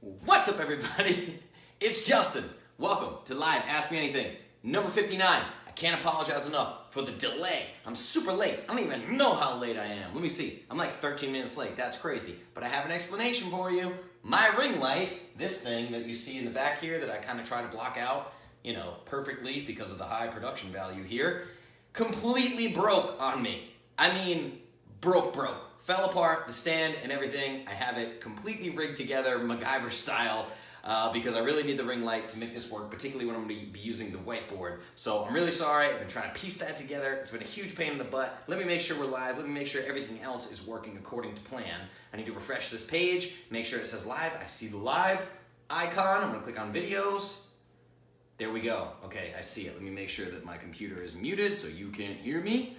What's up, everybody? It's Justin. Welcome to Live Ask Me Anything, number 59. I can't apologize enough for the delay. I'm super late. I don't even know how late I am. Let me see. I'm like 13 minutes late. That's crazy. But I have an explanation for you. My ring light, this thing that you see in the back here that I kind of try to block out, perfectly because of the high production value here, completely broke on me. I mean, broke. Fell apart, the stand and everything. I have it completely rigged together, MacGyver style, because I really need the ring light to make this work, particularly when I'm going to be using the whiteboard. So I'm really sorry. I've been trying to piece that together. It's been a huge pain in the butt. Let me make sure we're live. Let me make sure everything else is working according to plan. I need to refresh this page, make sure it says live. I see the live icon. I'm going to click on videos. There we go. Okay, I see it. Let me make sure that my computer is muted so you can't hear me.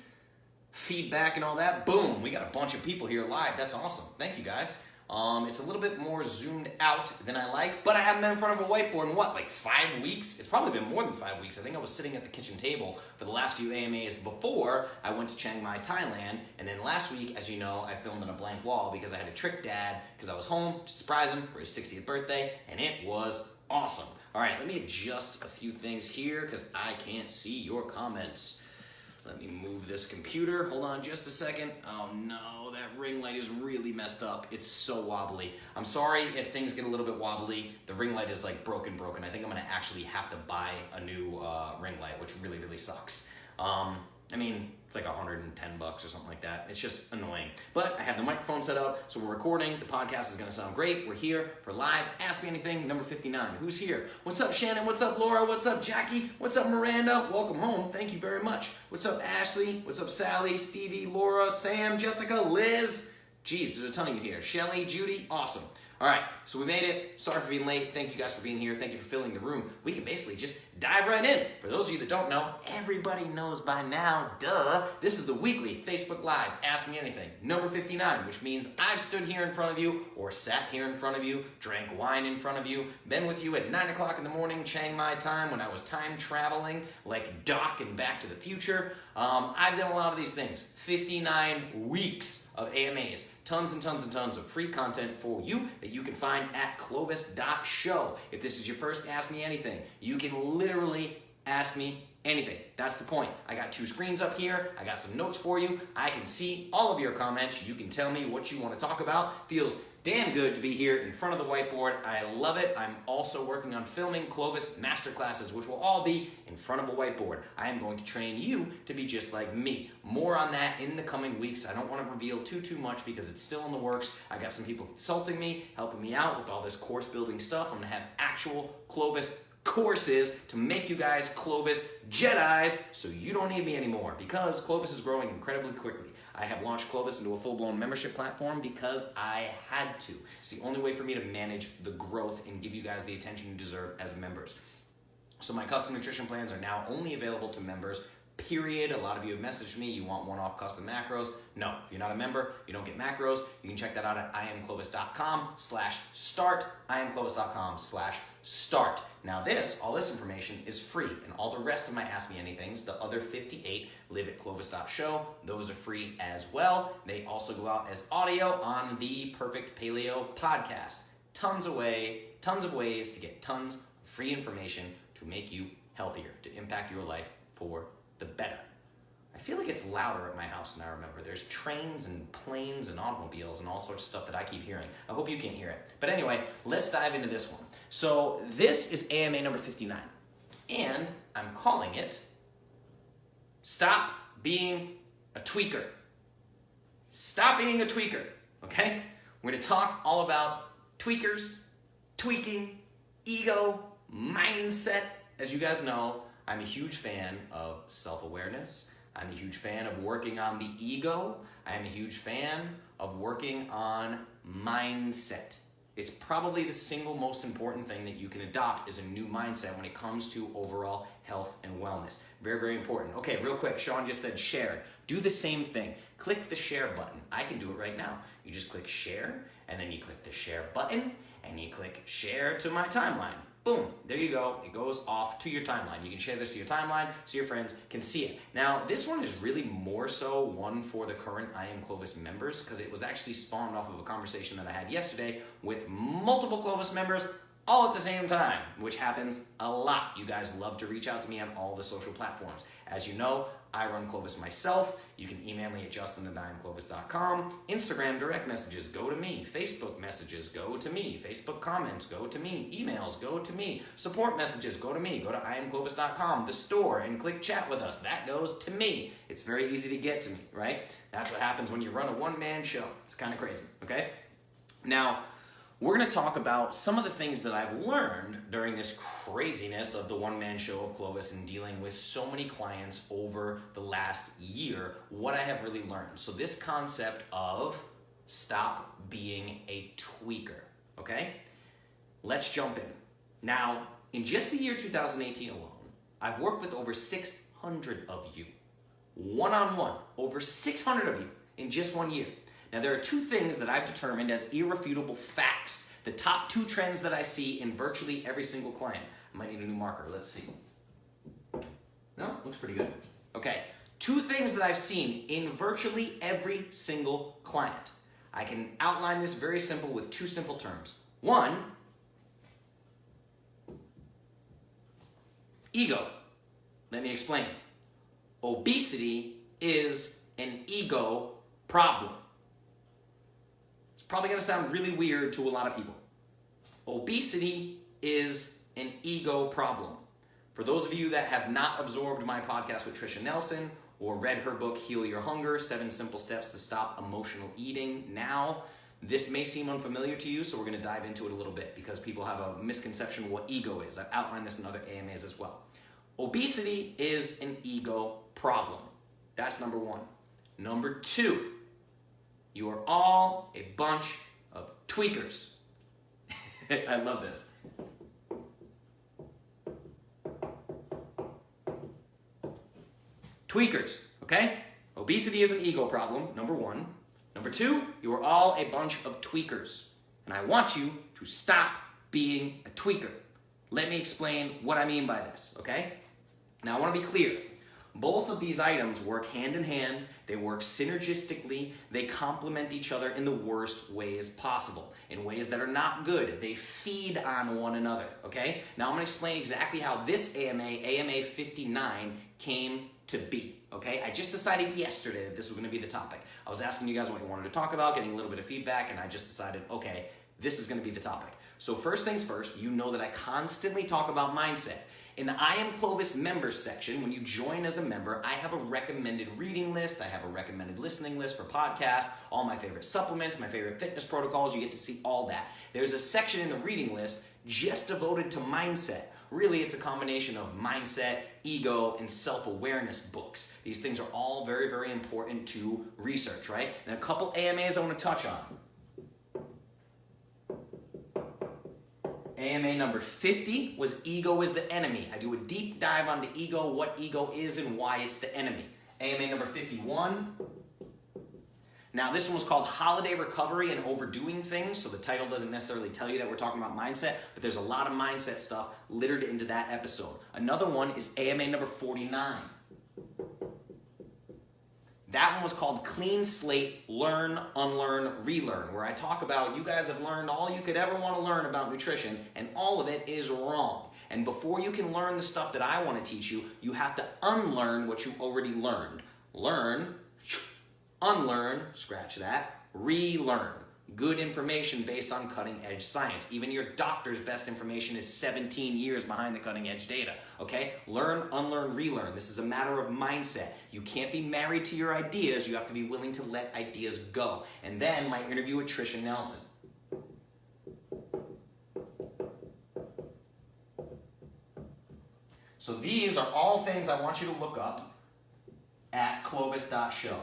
Feedback and all that. Boom, we got a bunch of people here live. That's awesome. Thank you, guys. It's a little bit more zoomed out than I like, but I haven't been in front of a whiteboard in like 5 weeks? It's probably been more than 5 weeks. I think I was sitting at the kitchen table for the last few AMAs before I went to Chiang Mai, Thailand, and then last week, as you know, I filmed on a blank wall because I had to trick Dad because I was home to surprise him for his 60th birthday, and it was awesome. All right, let me adjust a few things here because I can't see your comments. Let me move this computer. Hold on just a second. Oh no, that ring light is really messed up. It's so wobbly. I'm sorry if things get a little bit wobbly. The ring light is like broken. I think I'm gonna actually have to buy a new ring light, which really sucks. I mean, it's like $110 or something like that. It's just annoying. But I have the microphone set up, so we're recording. The podcast is gonna sound great. We're here for Live Ask Me Anything, number 59. Who's here? What's up, Shannon? What's up, Laura? What's up, Jackie? What's up, Miranda? Welcome home. Thank you very much. What's up, Ashley? What's up, Sally, Stevie, Laura, Sam, Jessica, Liz? Geez, there's a ton of you here. Shelly, Judy, awesome. All right, so we made it. Sorry for being late. Thank you guys for being here. Thank you for filling the room. We can basically just dive right in. For those of you that don't know, everybody knows by now, duh. This is the weekly Facebook Live Ask Me Anything, number 59, which means I've stood here in front of you or sat here in front of you, drank wine in front of you, been with you at 9 o'clock in the morning, Chiang Mai time, when I was time traveling, like Doc and Back to the Future. I've done a lot of these things. 59 weeks of AMAs. Tons and tons of free content for you that you can find at clovis.show. If this is your first Ask Me Anything, you can literally ask me anything. That's the point. I got 2 screens up here. I got some notes for you. I can see all of your comments. You can tell me what you want to talk about. Feels damn good to be here in front of the whiteboard. I love it. I'm also working on filming Clovis masterclasses, which will all be in front of a whiteboard. I am going to train you to be just like me. More on that in the coming weeks. I don't want to reveal too much because it's still in the works. I got some people consulting me, helping me out with all this course building stuff. I'm going to have actual Clovis courses to make you guys Clovis Jedis so you don't need me anymore because Clovis is growing incredibly quickly. I have launched Clovis into a full-blown membership platform because I had to. It's the only way for me to manage the growth and give you guys the attention you deserve as members. So my custom nutrition plans are now only available to members, period. A lot of you have messaged me, you want one-off custom macros. No, if you're not a member, you don't get macros. You can check that out at iamclovis.com/start, iamclovis.com/start. Now all this information is free, and all the rest of my Ask Me Anythings, the other 58, live at clovis.show. Those are free as well. They also go out as audio on the Perfect Paleo podcast. Tons of ways to get tons of free information to make you healthier, to impact your life for the better. I feel like it's louder at my house than I remember. There's trains and planes and automobiles and all sorts of stuff that I keep hearing. I hope you can't hear it. But anyway, let's dive into this one. So this is AMA number 59, and I'm calling it Stop Being a Tweaker. Stop being a tweaker, okay? We're gonna talk all about tweakers, tweaking, ego, mindset. As you guys know, I'm a huge fan of self-awareness. I'm a huge fan of working on the ego. I'm a huge fan of working on mindset. It's probably the single most important thing that you can adopt is a new mindset when it comes to overall health and wellness. Very important. Okay, real quick, Sean just said share. Do the same thing. Click the share button. I can do it right now. You just click share, and then you click the share button, and you click share to my timeline. boom, there you go. It goes off to your timeline. You can share this to your timeline so your friends can see it. Now, this one is really more so one for the current I Am Clovis members because it was actually spawned off of a conversation that I had yesterday with multiple Clovis members all at the same time, which happens a lot. You guys love to reach out to me on all the social platforms. As you know, I run Clovis myself. You can email me at justin@IamClovis.com. Instagram direct messages, go to me. Facebook messages, go to me. Facebook comments, go to me. Emails, go to me. Support messages, go to me. Go to IamClovis.com, the store, and click chat with us. That goes to me. It's very easy to get to me, right? That's what happens when you run a one-man show. It's kind of crazy, okay? Now, we're going to talk about some of the things that I've learned during this craziness of the one-man show of Clovis and dealing with so many clients over the last year, what I have really learned. So this concept of stop being a tweaker, okay? Let's jump in. Now, in just the year 2018 alone, I've worked with over 600 of you, one-on-one, over 600 of you in just 1 year. Now, there are two things that I've determined as irrefutable facts. The top two trends that I see in virtually every single client. I might need a new marker. Let's see. No, looks pretty good. Okay, two things that I've seen in virtually every single client. I can outline this very simple with two simple terms. One, ego. Let me explain. Obesity is an ego problem. Probably going to sound really weird to a lot of people. Obesity is an ego problem. For those of you that have not absorbed my podcast with Tricia Nelson or read her book, Heal Your Hunger, 7 Simple Steps to Stop Emotional Eating now, this may seem unfamiliar to you, so we're going to dive into it a little bit because people have a misconception of what ego is. I've outlined this in other AMAs as well. Obesity is an ego problem. That's number one. Number two, you are all a bunch of tweakers. I love this. Tweakers, okay? Obesity is an ego problem, number one. Number two, you are all a bunch of tweakers. And I want you to stop being a tweaker. Let me explain what I mean by this, okay? Now, I want to be clear. Both of these items work hand in hand, they work synergistically, they complement each other in the worst ways possible, in ways that are not good. They feed on one another, okay? Now I'm going to explain exactly how this AMA 59, came to be, okay? I just decided yesterday that this was going to be the topic. I was asking you guys what you wanted to talk about, getting a little bit of feedback, and I just decided, okay, this is going to be the topic. So first things first, you know that I constantly talk about mindset. In the I Am Clovis members section, when you join as a member, I have a recommended reading list, I have a recommended listening list for podcasts, all my favorite supplements, my favorite fitness protocols, you get to see all that. There's a section in the reading list just devoted to mindset. Really, it's a combination of mindset, ego, and self-awareness books. These things are all very, very important to research, right? And a couple AMAs I want to touch on. AMA number 50 was Ego is the Enemy. I do a deep dive onto ego, what ego is, and why it's the enemy. AMA number 51. Now, this one was called Holiday Recovery and Overdoing Things, so the title doesn't necessarily tell you that we're talking about mindset, but there's a lot of mindset stuff littered into that episode. Another one is AMA number 49. That one was called Clean Slate, Learn, Unlearn, Relearn, where I talk about you guys have learned all you could ever want to learn about nutrition, and all of it is wrong. And before you can learn the stuff that I want to teach you, you have to unlearn what you already learned. Learn, unlearn, scratch that, relearn. Good information based on cutting-edge science. Even your doctor's best information is 17 years behind the cutting-edge data, okay? Learn, unlearn, relearn. This is a matter of mindset. You can't be married to your ideas. You have to be willing to let ideas go. And then my interview with Tricia Nelson. So these are all things I want you to look up at clovis.show.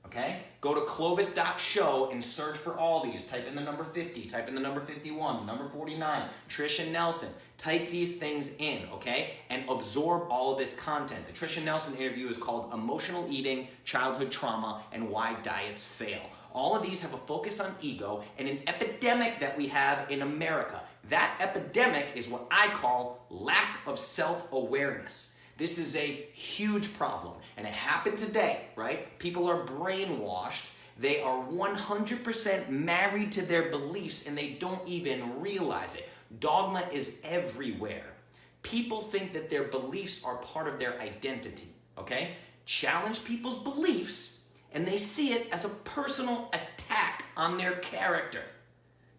Okay? Go to clovis.show and search for all these. Type in the number 50, type in the number 51, number 49, Trish and Nelson. Type these things in, okay? And absorb all of this content. The Trish and Nelson interview is called Emotional Eating, Childhood Trauma, and Why Diets Fail. All of these have a focus on ego and an epidemic that we have in America. That epidemic is what I call lack of self-awareness. This is a huge problem, and it happened today, right? People are brainwashed. They are 100% married to their beliefs, and they don't even realize it. Dogma is everywhere. People think that their beliefs are part of their identity, okay? Challenge people's beliefs, and they see it as a personal attack on their character.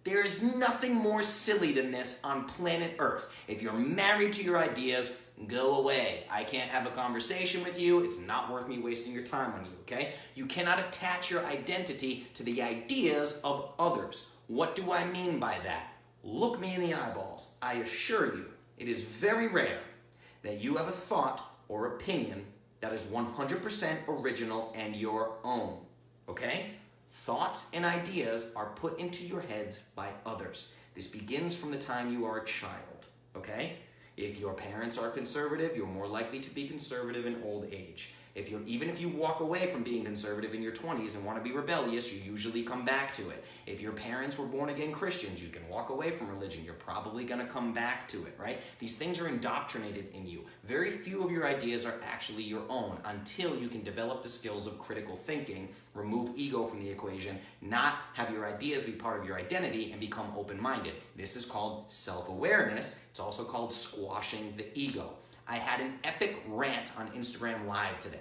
There is nothing more silly than this on planet Earth. If you're married to your ideas, go away. I can't have a conversation with you. It's not worth me wasting your time on you, okay? You cannot attach your identity to the ideas of others. What do I mean by that? Look me in the eyeballs. I assure you, it is very rare that you have a thought or opinion that is 100% original and your own, okay? Thoughts and ideas are put into your heads by others. This begins from the time you are a child, okay? If your parents are conservative, you're more likely to be conservative in old age. Even if you walk away from being conservative in your 20s and want to be rebellious, you usually come back to it. If your parents were born-again Christians, you can walk away from religion. You're probably going to come back to it, right? These things are indoctrinated in you. Very few of your ideas are actually your own until you can develop the skills of critical thinking, remove ego from the equation, not have your ideas be part of your identity, and become open-minded. This is called self-awareness. It's also called squashing the ego. I had an epic rant on Instagram Live today.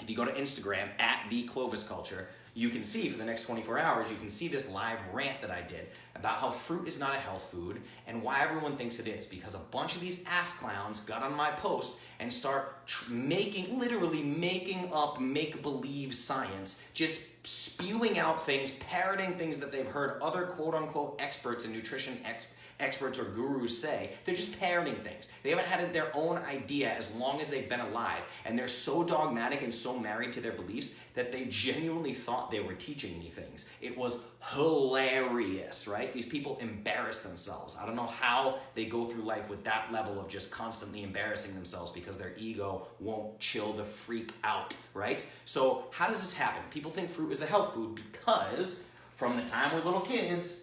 If you go to Instagram, @TheClovisCulture, you can see for the next 24 hours, you can see this live rant that I did about how fruit is not a health food and why everyone thinks it is. Because a bunch of these ass clowns got on my post and start literally making up make-believe science, just spewing out things, parroting things that they've heard other quote-unquote experts and nutrition experts or gurus say. They're just parroting things. They haven't had their own idea as long as they've been alive, and they're so dogmatic and so married to their beliefs that they genuinely thought they were teaching me things. It was hilarious, right? These people embarrass themselves. I don't know how they go through life with that level of just constantly embarrassing themselves because their ego won't chill the freak out, right? So how does this happen? People think fruit is a health food because from the time we're little kids,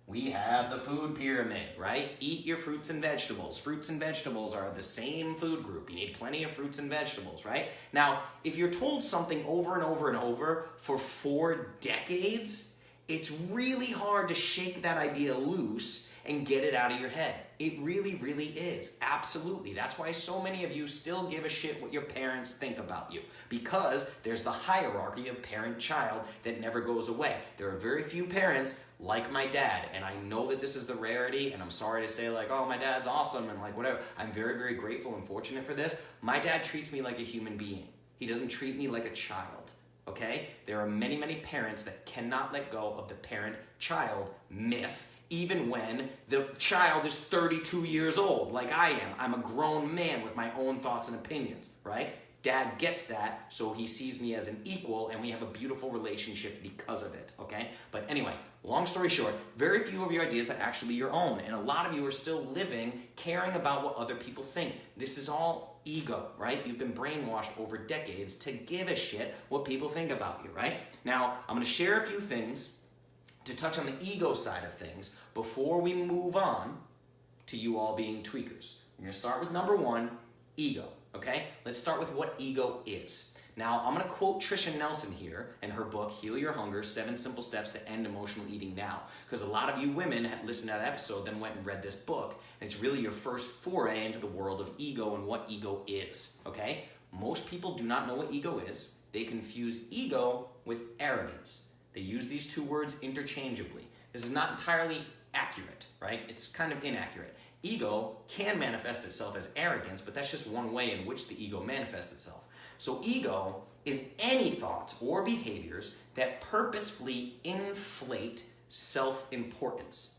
we have the food pyramid, right? Eat your fruits and vegetables. Fruits and vegetables are the same food group. You need plenty of fruits and vegetables, right? Now, if you're told something over and over and over for 4 decades, it's really hard to shake that idea loose and get it out of your head. It really, really is. Absolutely. That's why so many of you still give a shit what your parents think about you. Because there's the hierarchy of parent-child that never goes away. There are very few parents like my dad, and I know that this is the rarity, and I'm sorry to say like, oh, my dad's awesome, and like whatever. I'm very, very grateful and fortunate for this. My dad treats me like a human being. He doesn't treat me like a child, okay? There are many, many parents that cannot let go of the parent-child myth, even when the child is 32 years old, like I am. I'm a grown man with my own thoughts and opinions, right? Dad gets that, so he sees me as an equal, and we have a beautiful relationship because of it, okay? But anyway, long story short, very few of your ideas are actually your own, and a lot of you are still living caring about what other people think. This is all ego, right? You've been brainwashed over decades to give a shit what people think about you, right? Now, I'm going to share a few things to touch on the ego side of things before we move on to you all being tweakers. We're going to start with number 1, ego, okay? Let's start with what ego is. Now, I'm going to quote Tricia Nelson here in her book, Heal Your Hunger, 7 Simple Steps to End Emotional Eating Now. Because a lot of you women had listened to that episode, then went and read this book, and it's really your first foray into the world of ego and what ego is, okay? Most people do not know what ego is. They confuse ego with arrogance. They use these 2 words interchangeably. This is not entirely accurate, right? It's kind of inaccurate. Ego can manifest itself as arrogance, but that's just one way in which the ego manifests itself. So ego is any thoughts or behaviors that purposefully inflate self-importance.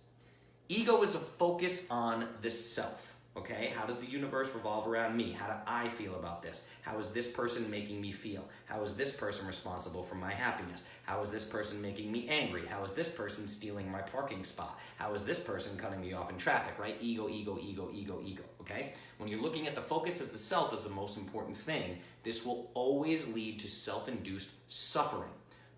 Ego is a focus on the self, Okay, how does the universe revolve around me? How do I feel about this? How is this person making me feel? How is this person responsible for my happiness? How is this person making me angry? How is this person stealing my parking spot? How is this person cutting me off in traffic, right? Ego, ego, ego, ego, ego, okay? When you're looking at the focus as the self as the most important thing, this will always lead to self-induced suffering.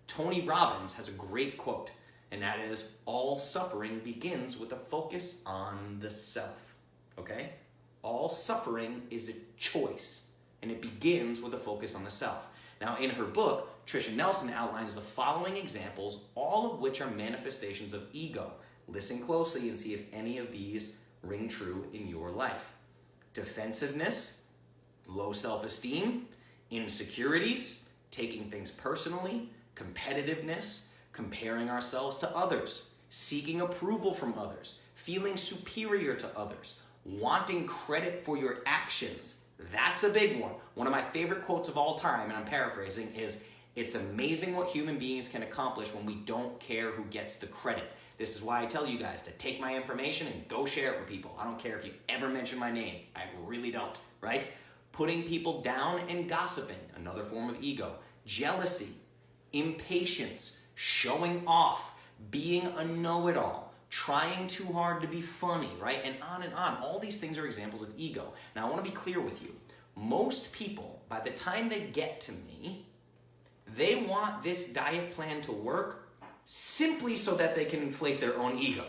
Tony Robbins has a great quote, and that is, all suffering begins with a focus on the self. Okay? All suffering is a choice, and it begins with a focus on the self. Now, in her book, Tricia Nelson outlines the following examples, all of which are manifestations of ego. Listen closely and see if any of these ring true in your life. Defensiveness, low self-esteem, insecurities, taking things personally, competitiveness, comparing ourselves to others, seeking approval from others, feeling superior to others, wanting credit for your actions. That's a big one. One of my favorite quotes of all time, and I'm paraphrasing, is, "It's amazing what human beings can accomplish when we don't care who gets the credit." This is why I tell you guys to take my information and go share it with people. I don't care if you ever mention my name. I really don't, right? Putting people down and gossiping, another form of ego. Jealousy, impatience, showing off, being a know-it-all, trying too hard to be funny, right? And on and on. All these things are examples of ego. Now, I want to be clear with you. Most people, by the time they get to me, they want this diet plan to work simply so that they can inflate their own ego.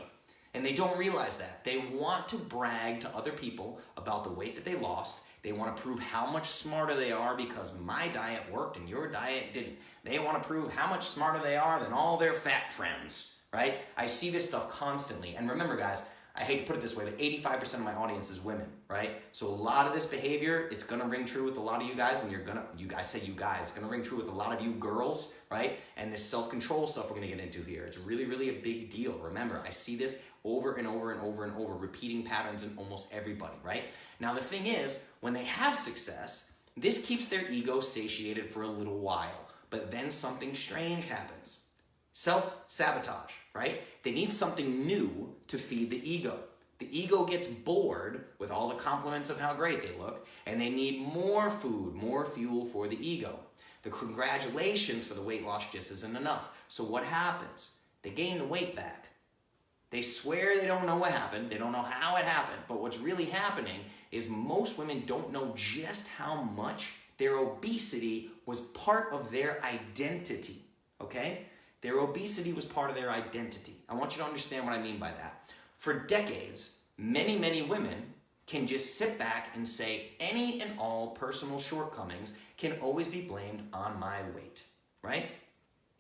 And they don't realize that. They want to brag to other people about the weight that they lost. They want to prove how much smarter they are because my diet worked and your diet didn't. They want to prove how much smarter they are than all their fat friends. Right? I see this stuff constantly. And remember, guys, I hate to put it this way, but 85% of my audience is women, right? So a lot of this behavior, it's gonna ring true with a lot of you guys, and you guys, it's gonna ring true with a lot of you girls, right? And this self-control stuff we're gonna get into here, it's really, really a big deal. Remember, I see this over and over and over and over, repeating patterns in almost everybody, right? Now, the thing is, when they have success, this keeps their ego satiated for a little while, but then something strange happens. Self-sabotage, right? They need something new to feed the ego. The ego gets bored with all the compliments of how great they look, and they need more food, more fuel for the ego. The congratulations for the weight loss just isn't enough. So what happens? They gain the weight back. They swear they don't know what happened. They don't know how it happened. But what's really happening is most women don't know just how much their obesity was part of their identity, okay? Their obesity was part of their identity. I want you to understand what I mean by that. For decades, many, many women can just sit back and say any and all personal shortcomings can always be blamed on my weight, right?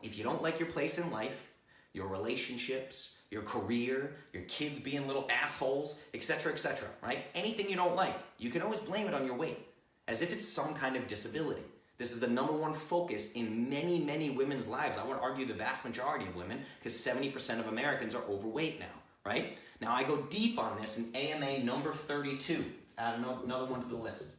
If you don't like your place in life, your relationships, your career, your kids being little assholes, etc., right? Anything you don't like, you can always blame it on your weight, as if it's some kind of disability. This is the #1 focus in many, many women's lives. I would argue the vast majority of women, because 70% of Americans are overweight now, right? Now, I go deep on this in AMA number 32. Let's add another one to the list.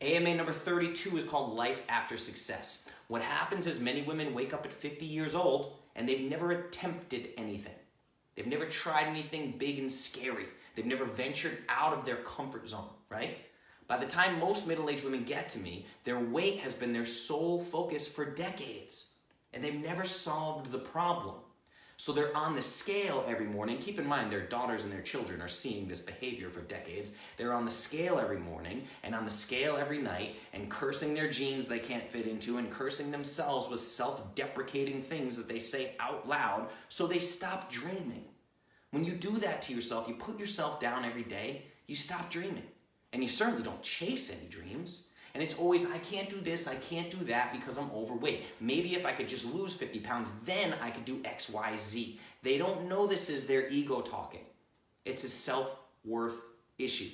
AMA number 32 is called Life After Success. What happens is many women wake up at 50 years old and they've never attempted anything. They've never tried anything big and scary. They've never ventured out of their comfort zone, right? By the time most middle-aged women get to me, their weight has been their sole focus for decades, and they've never solved the problem. So they're on the scale every morning. Keep in mind, their daughters and their children are seeing this behavior for decades. They're on the scale every morning and on the scale every night and cursing their jeans they can't fit into and cursing themselves with self-deprecating things that they say out loud, so they stop dreaming. When you do that to yourself, you put yourself down every day, you stop dreaming. And you certainly don't chase any dreams. And it's always, I can't do this, I can't do that because I'm overweight. Maybe if I could just lose 50 pounds, then I could do X, Y, Z. They don't know this is their ego talking. It's a self-worth issue,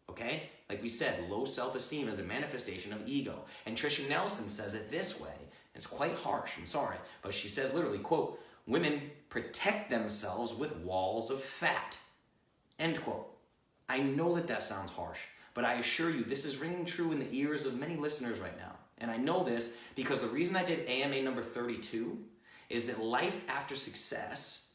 okay? Like we said, low self-esteem is a manifestation of ego. And Tricia Nelson says it this way. It's quite harsh, I'm sorry. But she says literally, quote, "Women protect themselves with walls of fat," end quote. I know that sounds harsh. But I assure you, this is ringing true in the ears of many listeners right now. And I know this because the reason I did AMA number 32 is that Life After Success,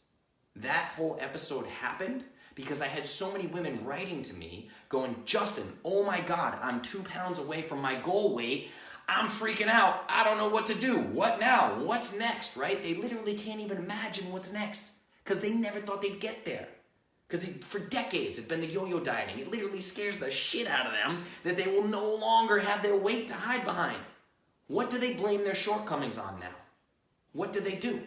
that whole episode happened because I had so many women writing to me going, Justin, oh my God, I'm 2 pounds away from my goal weight. I'm freaking out. I don't know what to do. What now? What's next, right? They literally can't even imagine what's next because they never thought they'd get there. Because for decades, it's been the yo-yo dieting. It literally scares the shit out of them that they will no longer have their weight to hide behind. What do they blame their shortcomings on now? What do they do,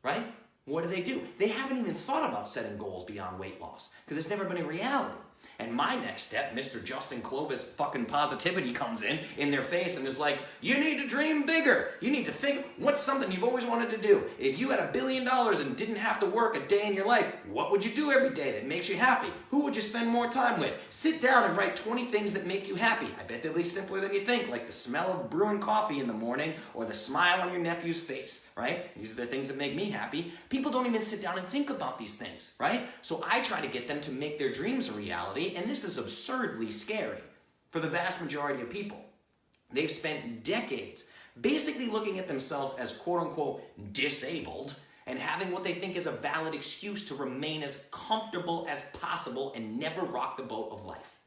right? What do? They haven't even thought about setting goals beyond weight loss because it's never been a reality. And my next step, Mr. Justin Clovis fucking positivity comes in their face and is like, you need to dream bigger. You need to think, what's something you've always wanted to do? If you had $1 billion and didn't have to work a day in your life, what would you do every day that makes you happy? Who would you spend more time with? Sit down and write 20 things that make you happy. I bet they'll be simpler than you think, like the smell of brewing coffee in the morning or the smile on your nephew's face, right? These are the things that make me happy. People don't even sit down and think about these things, right? So I try to get them to make their dreams a reality, and this is absurdly scary for the vast majority of people. They've spent decades basically looking at themselves as quote-unquote disabled and having what they think is a valid excuse to remain as comfortable as possible and never rock the boat of life.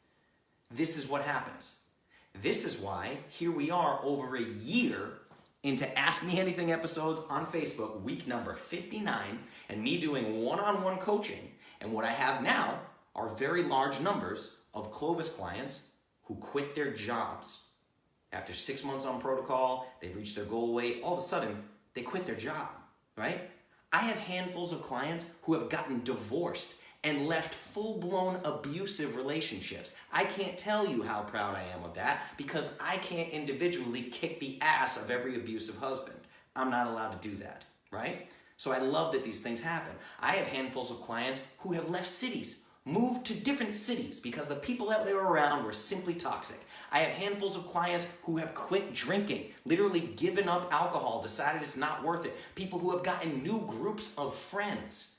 This is what happens. This is why here we are over a year into Ask Me Anything episodes on Facebook, week number 59, and me doing one-on-one coaching. And what I have now are very large numbers of Clovis clients who quit their jobs. After 6 months on protocol, they've reached their goal weight, all of a sudden, they quit their job, right? I have handfuls of clients who have gotten divorced and left full-blown abusive relationships. I can't tell you how proud I am of that because I can't individually kick the ass of every abusive husband. I'm not allowed to do that, right? So I love that these things happen. I have handfuls of clients who have left cities, moved to different cities because the people that they were around were simply toxic. I have handfuls of clients who have quit drinking, literally given up alcohol, decided it's not worth it. People who have gotten new groups of friends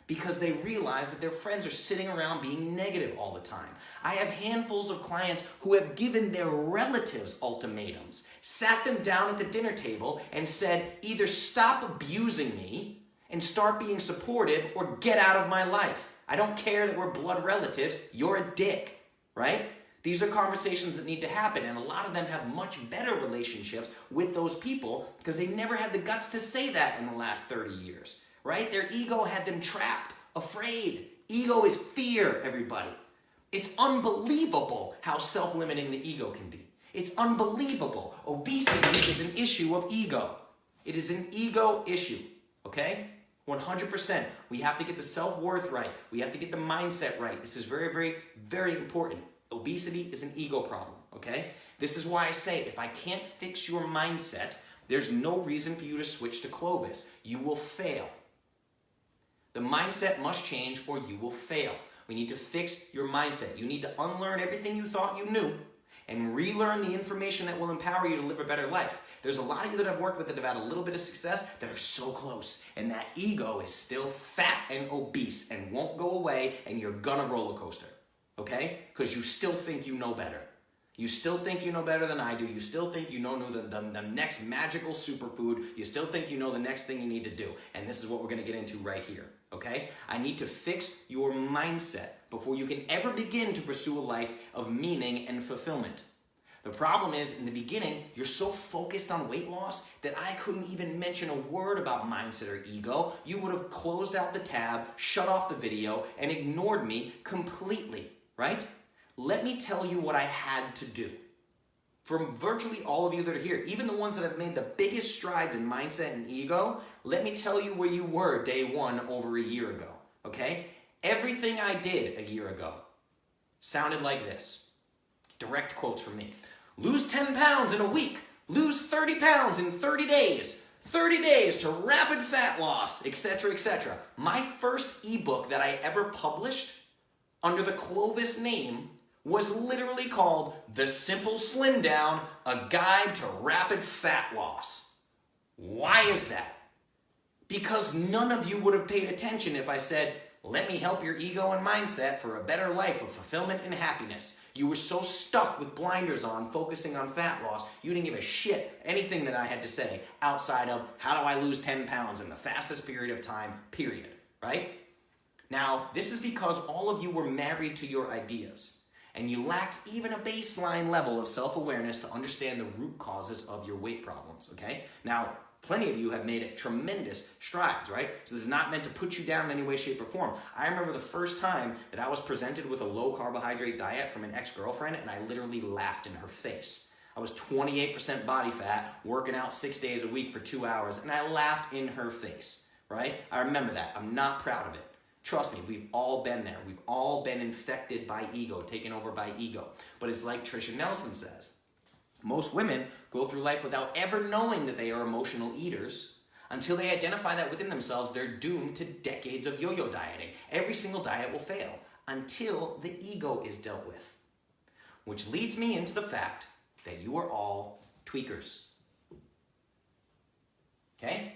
because they realize that their friends are sitting around being negative all the time. I have handfuls of clients who have given their relatives ultimatums, sat them down at the dinner table and said, either stop abusing me and start being supportive or get out of my life. I don't care that we're blood relatives, you're a dick, right? These are conversations that need to happen, and a lot of them have much better relationships with those people because they never had the guts to say that in the last 30 years. Right? Their ego had them trapped, afraid. Ego is fear, everybody. It's unbelievable how self-limiting the ego can be. It's unbelievable. Obesity is an issue of ego. It is an ego issue, okay? 100%. We have to get the self-worth right. We have to get the mindset right. This is very, very, very important. Obesity is an ego problem, okay? This is why I say if I can't fix your mindset, there's no reason for you to switch to Clovis. You will fail. The mindset must change or you will fail. We need to fix your mindset. You need to unlearn everything you thought you knew and relearn the information that will empower you to live a better life. There's a lot of you that I've worked with that have had a little bit of success that are so close, and that ego is still fat and obese and won't go away, and you're gonna roller coaster, okay? Because you still think you know better. You still think you know better than I do. You still think you know the next magical superfood. You still think you know the next thing you need to do. And this is what we're going to get into right here, okay? I need to fix your mindset before you can ever begin to pursue a life of meaning and fulfillment. The problem is, in the beginning, you're so focused on weight loss that I couldn't even mention a word about mindset or ego. You would have closed out the tab, shut off the video, and ignored me completely, right? Let me tell you what I had to do. For virtually all of you that are here, even the ones that have made the biggest strides in mindset and ego, let me tell you where you were day one over a year ago, okay? Everything I did a year ago sounded like this. Direct quotes from me. Lose 10 pounds in a week. Lose 30 pounds in 30 days. 30 days to rapid fat loss, etc., etc. My first ebook that I ever published under the Clovis name was literally called The Simple Slim Down, A Guide to Rapid Fat Loss. Why is that? Because none of you would have paid attention if I said, let me help your ego and mindset for a better life of fulfillment and happiness. You were so stuck with blinders on, focusing on fat loss, you didn't give a shit anything that I had to say outside of how do I lose 10 pounds in the fastest period of time, period, right? Now, this is because all of you were married to your ideas, and you lacked even a baseline level of self-awareness to understand the root causes of your weight problems, okay? Now, plenty of you have made tremendous strides, right? So this is not meant to put you down in any way, shape, or form. I remember the first time that I was presented with a low-carbohydrate diet from an ex-girlfriend, and I literally laughed in her face. I was 28% body fat, working out 6 days a week for 2 hours, and I laughed in her face, right? I remember that. I'm not proud of it. Trust me, we've all been there. We've all been infected by ego, taken over by ego. But it's like Tricia Nelson says. Most women go through life without ever knowing that they are emotional eaters. Until they identify that within themselves, they're doomed to decades of yo-yo dieting. Every single diet will fail until the ego is dealt with. Which leads me into the fact that you are all tweakers. Okay?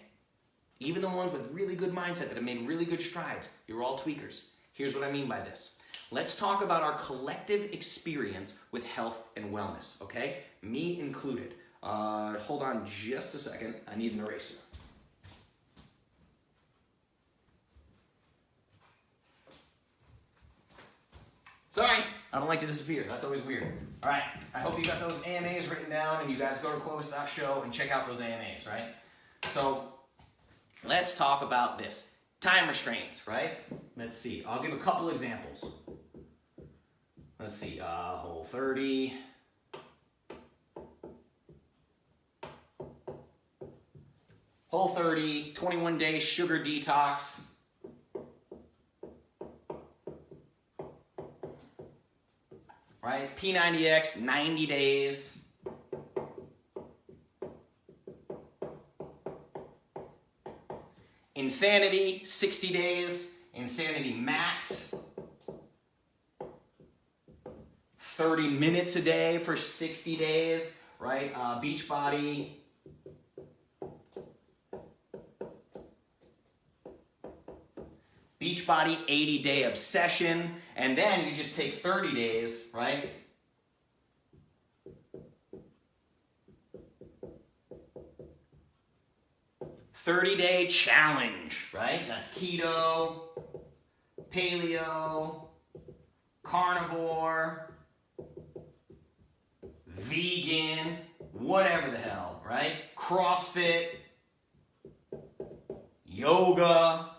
Even the ones with really good mindset that have made really good strides, you're all tweakers. Here's what I mean by this. Let's talk about our collective experience with health and wellness, okay? Me included. Hold on just a second. I need an eraser. Sorry, I don't like to disappear. That's always weird. All right, I hope you got those AMAs written down and you guys go to Clovis.show and check out those AMAs, right? So, let's talk about this. Time restraints, right? Let's see. I'll give a couple examples. Let's see. Whole30. Whole30, 21-day sugar detox. Right? P90X, 90 days. Insanity, 60 days. Insanity Max, 30 minutes a day for 60 days, right? Beachbody. Beachbody 80-day obsession, and then you just take 30 days, right? "30-day challenge," right? That's keto, paleo, carnivore, vegan, whatever the hell, right? CrossFit, yoga.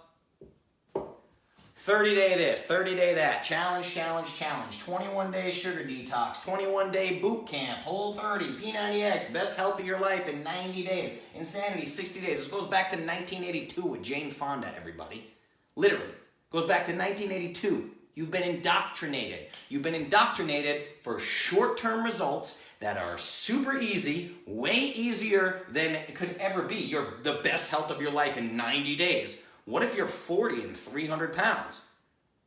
30-day this, 30-day that, challenge, 21-day sugar detox, 21-day boot camp, Whole30, P90X, best health of your life in 90 days, Insanity, 60 days. This goes back to 1982 with Jane Fonda, everybody. Literally. Goes back to 1982. You've been indoctrinated. You've been indoctrinated for short-term results that are super easy, way easier than it could ever be. You're the best health of your life in 90 days. What if you're 40 and 300 pounds?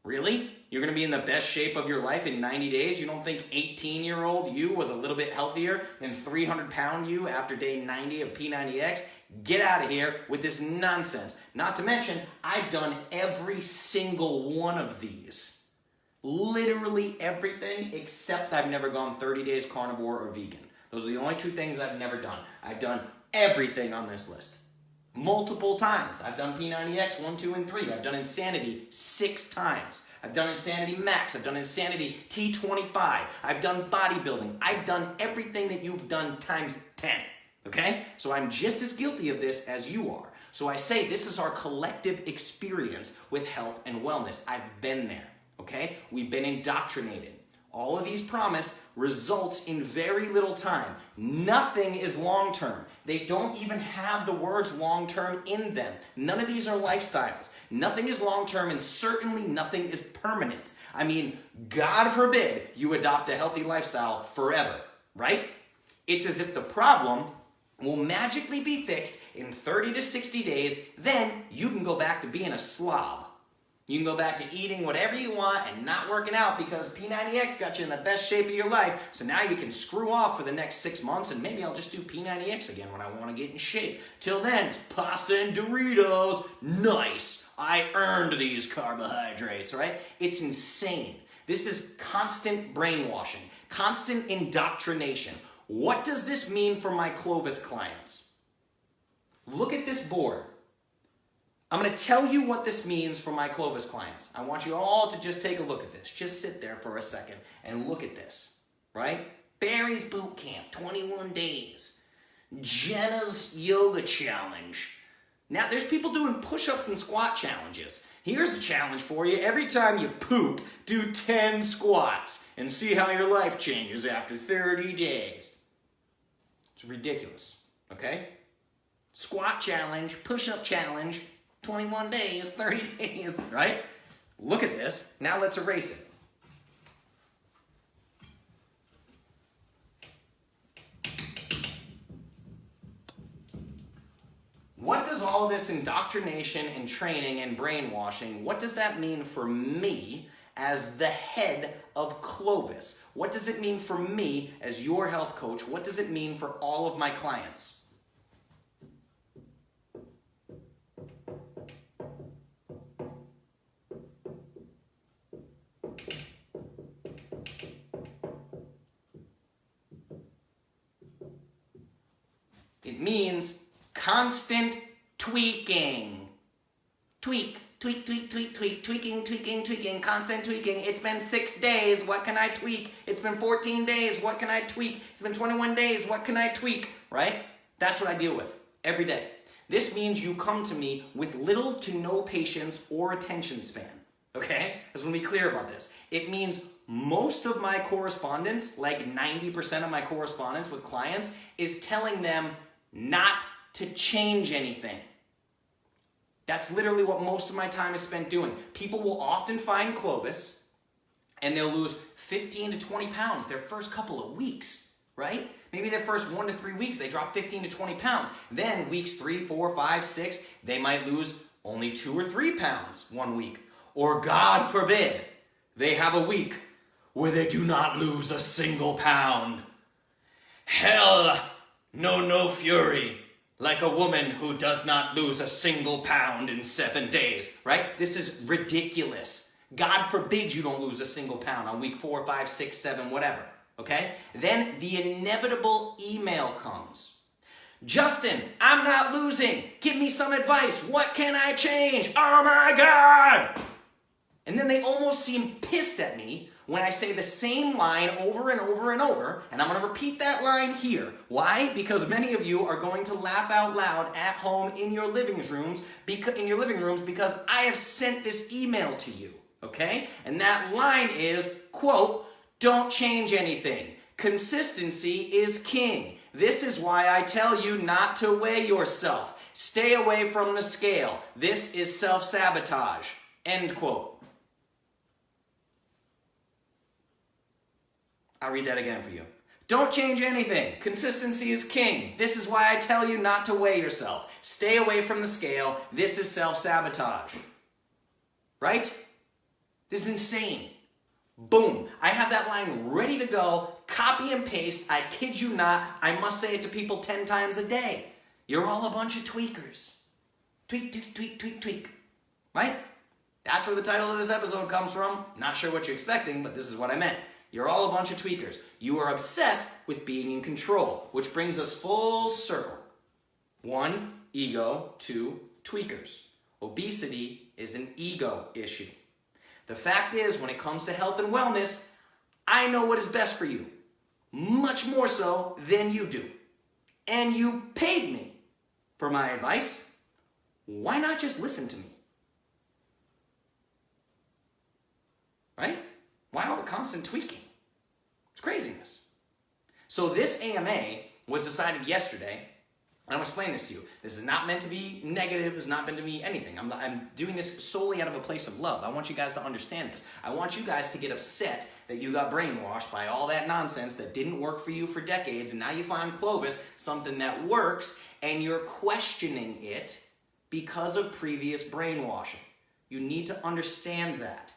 Really? You're going to be in the best shape of your life in 90 days? You don't think 18-year-old you was a little bit healthier than 300-pound you after day 90 of P90X? Get out of here with this nonsense. Not to mention, I've done every single one of these. Literally everything except I've never gone 30 days carnivore or vegan. Those are the only two things I've never done. I've done everything on this list. Multiple times. I've done P90X 1, 2, and 3. I've done Insanity 6 times. I've done Insanity Max. I've done Insanity T25. I've done bodybuilding. I've done everything that you've done times 10. Okay? So I'm just as guilty of this as you are. So I say this is our collective experience with health and wellness. I've been there. Okay? We've been indoctrinated. All of these promise results in very little time. Nothing is long-term. They don't even have the words long-term in them. None of these are lifestyles. Nothing is long-term, and certainly nothing is permanent. I mean, God forbid you adopt a healthy lifestyle forever, right? It's as if the problem will magically be fixed in 30 to 60 days, then you can go back to being a slob. You can go back to eating whatever you want and not working out because P90X got you in the best shape of your life. So now you can screw off for the next 6 months and maybe I'll just do P90X again when I want to get in shape. Till then, it's pasta and Doritos. Nice. I earned these carbohydrates, right? It's insane. This is constant brainwashing, constant indoctrination. What does this mean for my Clovis clients? Look at this board. I'm going to tell you what this means for my Clovis clients. I want you all to just take a look at this. Just sit there for a second and look at this, right? Barry's Boot Camp, 21 days. Jenna's Yoga Challenge. Now, there's people doing push-ups and squat challenges. Here's a challenge for you. Every time you poop, do 10 squats and see how your life changes after 30 days. It's ridiculous, okay? Squat challenge, push-up challenge, 21 days, 30 days, right? Look at this. Now let's erase it. What does all this indoctrination and training and brainwashing, what does that mean for me as the head of Clovis? What does it mean for me as your health coach? What does it mean for all of my clients? It means constant tweaking. Tweaking, constant tweaking. It's been 6 days, what can I tweak? It's been 14 days, what can I tweak? It's been 21 days, what can I tweak? Right? That's what I deal with every day. This means you come to me with little to no patience or attention span. Okay? I just want to be clear about this. It means most of my correspondence, like 90% of my correspondence with clients, is telling them not to change anything. That's literally what most of my time is spent doing. People will often find Clovis and they'll lose 15 to 20 pounds their first couple of weeks, right? Maybe their first 1 to 3 weeks, they drop 15 to 20 pounds. Then weeks 3, 4, 5, 6, they might lose only 2 or 3 pounds 1 week. Or God forbid, they have a week where they do not lose a single pound. Hell, no fury, like a woman who does not lose a single pound in 7 days, right? This is ridiculous. God forbid you don't lose a single pound on week 4, 5, 6, 7, whatever, okay? Then the inevitable email comes. Justin, I'm not losing. Give me some advice. What can I change? Oh my God! And then they almost seem pissed at me when I say the same line over and over and over, and I'm going to repeat that line here. Why? Because many of you are going to laugh out loud at home in your living rooms because I have sent this email to you, okay? And that line is, quote, don't change anything. Consistency is king. This is why I tell you not to weigh yourself. Stay away from the scale. This is self-sabotage. End quote. I'll read that again for you. Don't change anything. Consistency is king. This is why I tell you not to weigh yourself. Stay away from the scale. This is self-sabotage. Right? This is insane. Boom. I have that line ready to go. Copy and paste. I kid you not. I must say it to people 10 times a day. You're all a bunch of tweakers. Tweak, tweak, tweak, tweak, tweak. Right? That's where the title of this episode comes from. Not sure what you're expecting, but this is what I meant. You're all a bunch of tweakers. You are obsessed with being in control, which brings us full circle. 1, ego. 2, tweakers. Obesity is an ego issue. The fact is, when it comes to health and wellness, I know what is best for you. Much more so than you do. And you paid me for my advice. Why not just listen to me? Right? Why all the constant tweaking? It's craziness. So this AMA was decided yesterday, and I'm going to explain this to you. This is not meant to be negative. It's not meant to be anything. I'm doing this solely out of a place of love. I want you guys to understand this. I want you guys to get upset that you got brainwashed by all that nonsense that didn't work for you for decades, and now you find Clovis, something that works, and you're questioning it because of previous brainwashing. You need to understand that.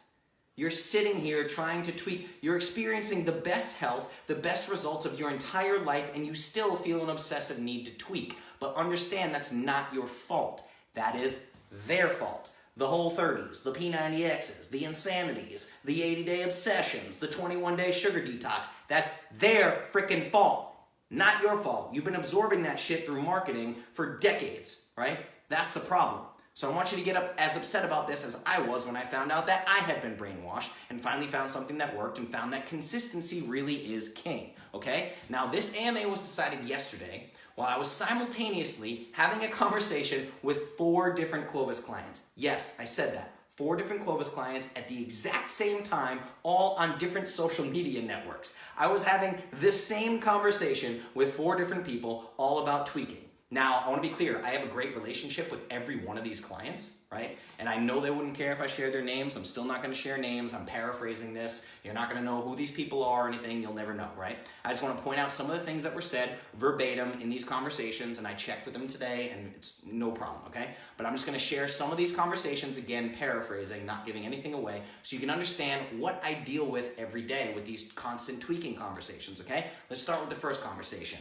You're sitting here trying to tweak. You're experiencing the best health, the best results of your entire life, and you still feel an obsessive need to tweak. But understand that's not your fault. That is their fault. The Whole30s, the P90Xs, the insanities, the 80-day obsessions, the 21-day sugar detox. That's their freaking fault. Not your fault. You've been absorbing that shit through marketing for decades, right? That's the problem. So I want you to get as upset about this as I was when I found out that I had been brainwashed and finally found something that worked and found that consistency really is king, okay? Now this AMA was decided yesterday while I was simultaneously having a conversation with 4 different Clovis clients. Yes, I said that. 4 different Clovis clients at the exact same time, all on different social media networks. I was having the same conversation with 4 different people all about tweaking. Now, I want to be clear, I have a great relationship with every one of these clients, right? And I know they wouldn't care if I share their names. I'm still not going to share names. I'm paraphrasing this. You're not going to know who these people are or anything. You'll never know, right? I just want to point out some of the things that were said verbatim in these conversations, and I checked with them today, and it's no problem, okay? But I'm just going to share some of these conversations, again, paraphrasing, not giving anything away, so you can understand what I deal with every day with these constant tweaking conversations, okay? Let's start with the first conversation.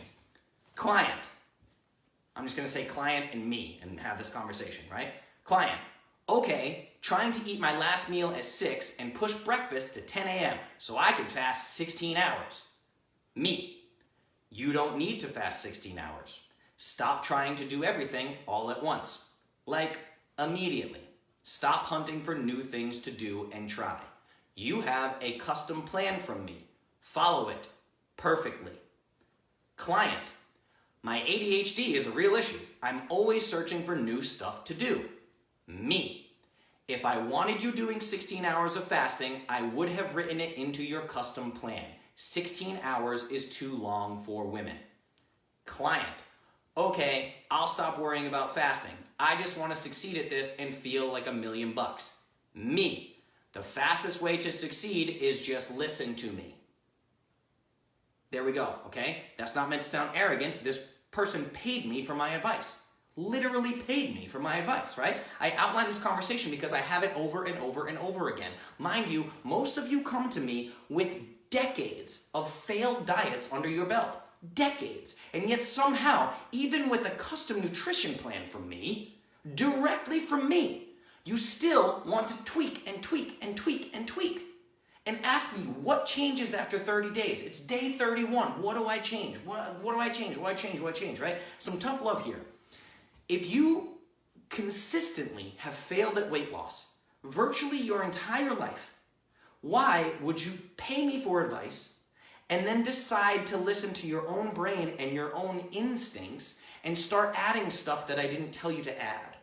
Client. I'm just going to say client and me and have this conversation, right? Client, okay, trying to eat my last meal at 6 and push breakfast to 10 a.m. so I can fast 16 hours. Me, you don't need to fast 16 hours. Stop trying to do everything all at once. Like, immediately. Stop hunting for new things to do and try. You have a custom plan from me. Follow it perfectly. Client, my ADHD is a real issue. I'm always searching for new stuff to do. Me. If I wanted you doing 16 hours of fasting, I would have written it into your custom plan. 16 hours is too long for women. Client. Okay, I'll stop worrying about fasting. I just want to succeed at this and feel like $1,000,000. Me. The fastest way to succeed is just listen to me. There we go, okay? That's not meant to sound arrogant. This person paid me for my advice. Literally paid me for my advice, right? I outline this conversation because I have it over and over and over again. Mind you, most of you come to me with decades of failed diets under your belt. Decades. And yet somehow, even with a custom nutrition plan from me, directly from me, you still want to tweak and tweak and tweak and tweak. And ask me what changes after 30 days. It's day 31. What do I change? What do I change? What do I change? What do I change, right? Some tough love here. If you consistently have failed at weight loss virtually your entire life, why would you pay me for advice and then decide to listen to your own brain and your own instincts and start adding stuff that I didn't tell you to add?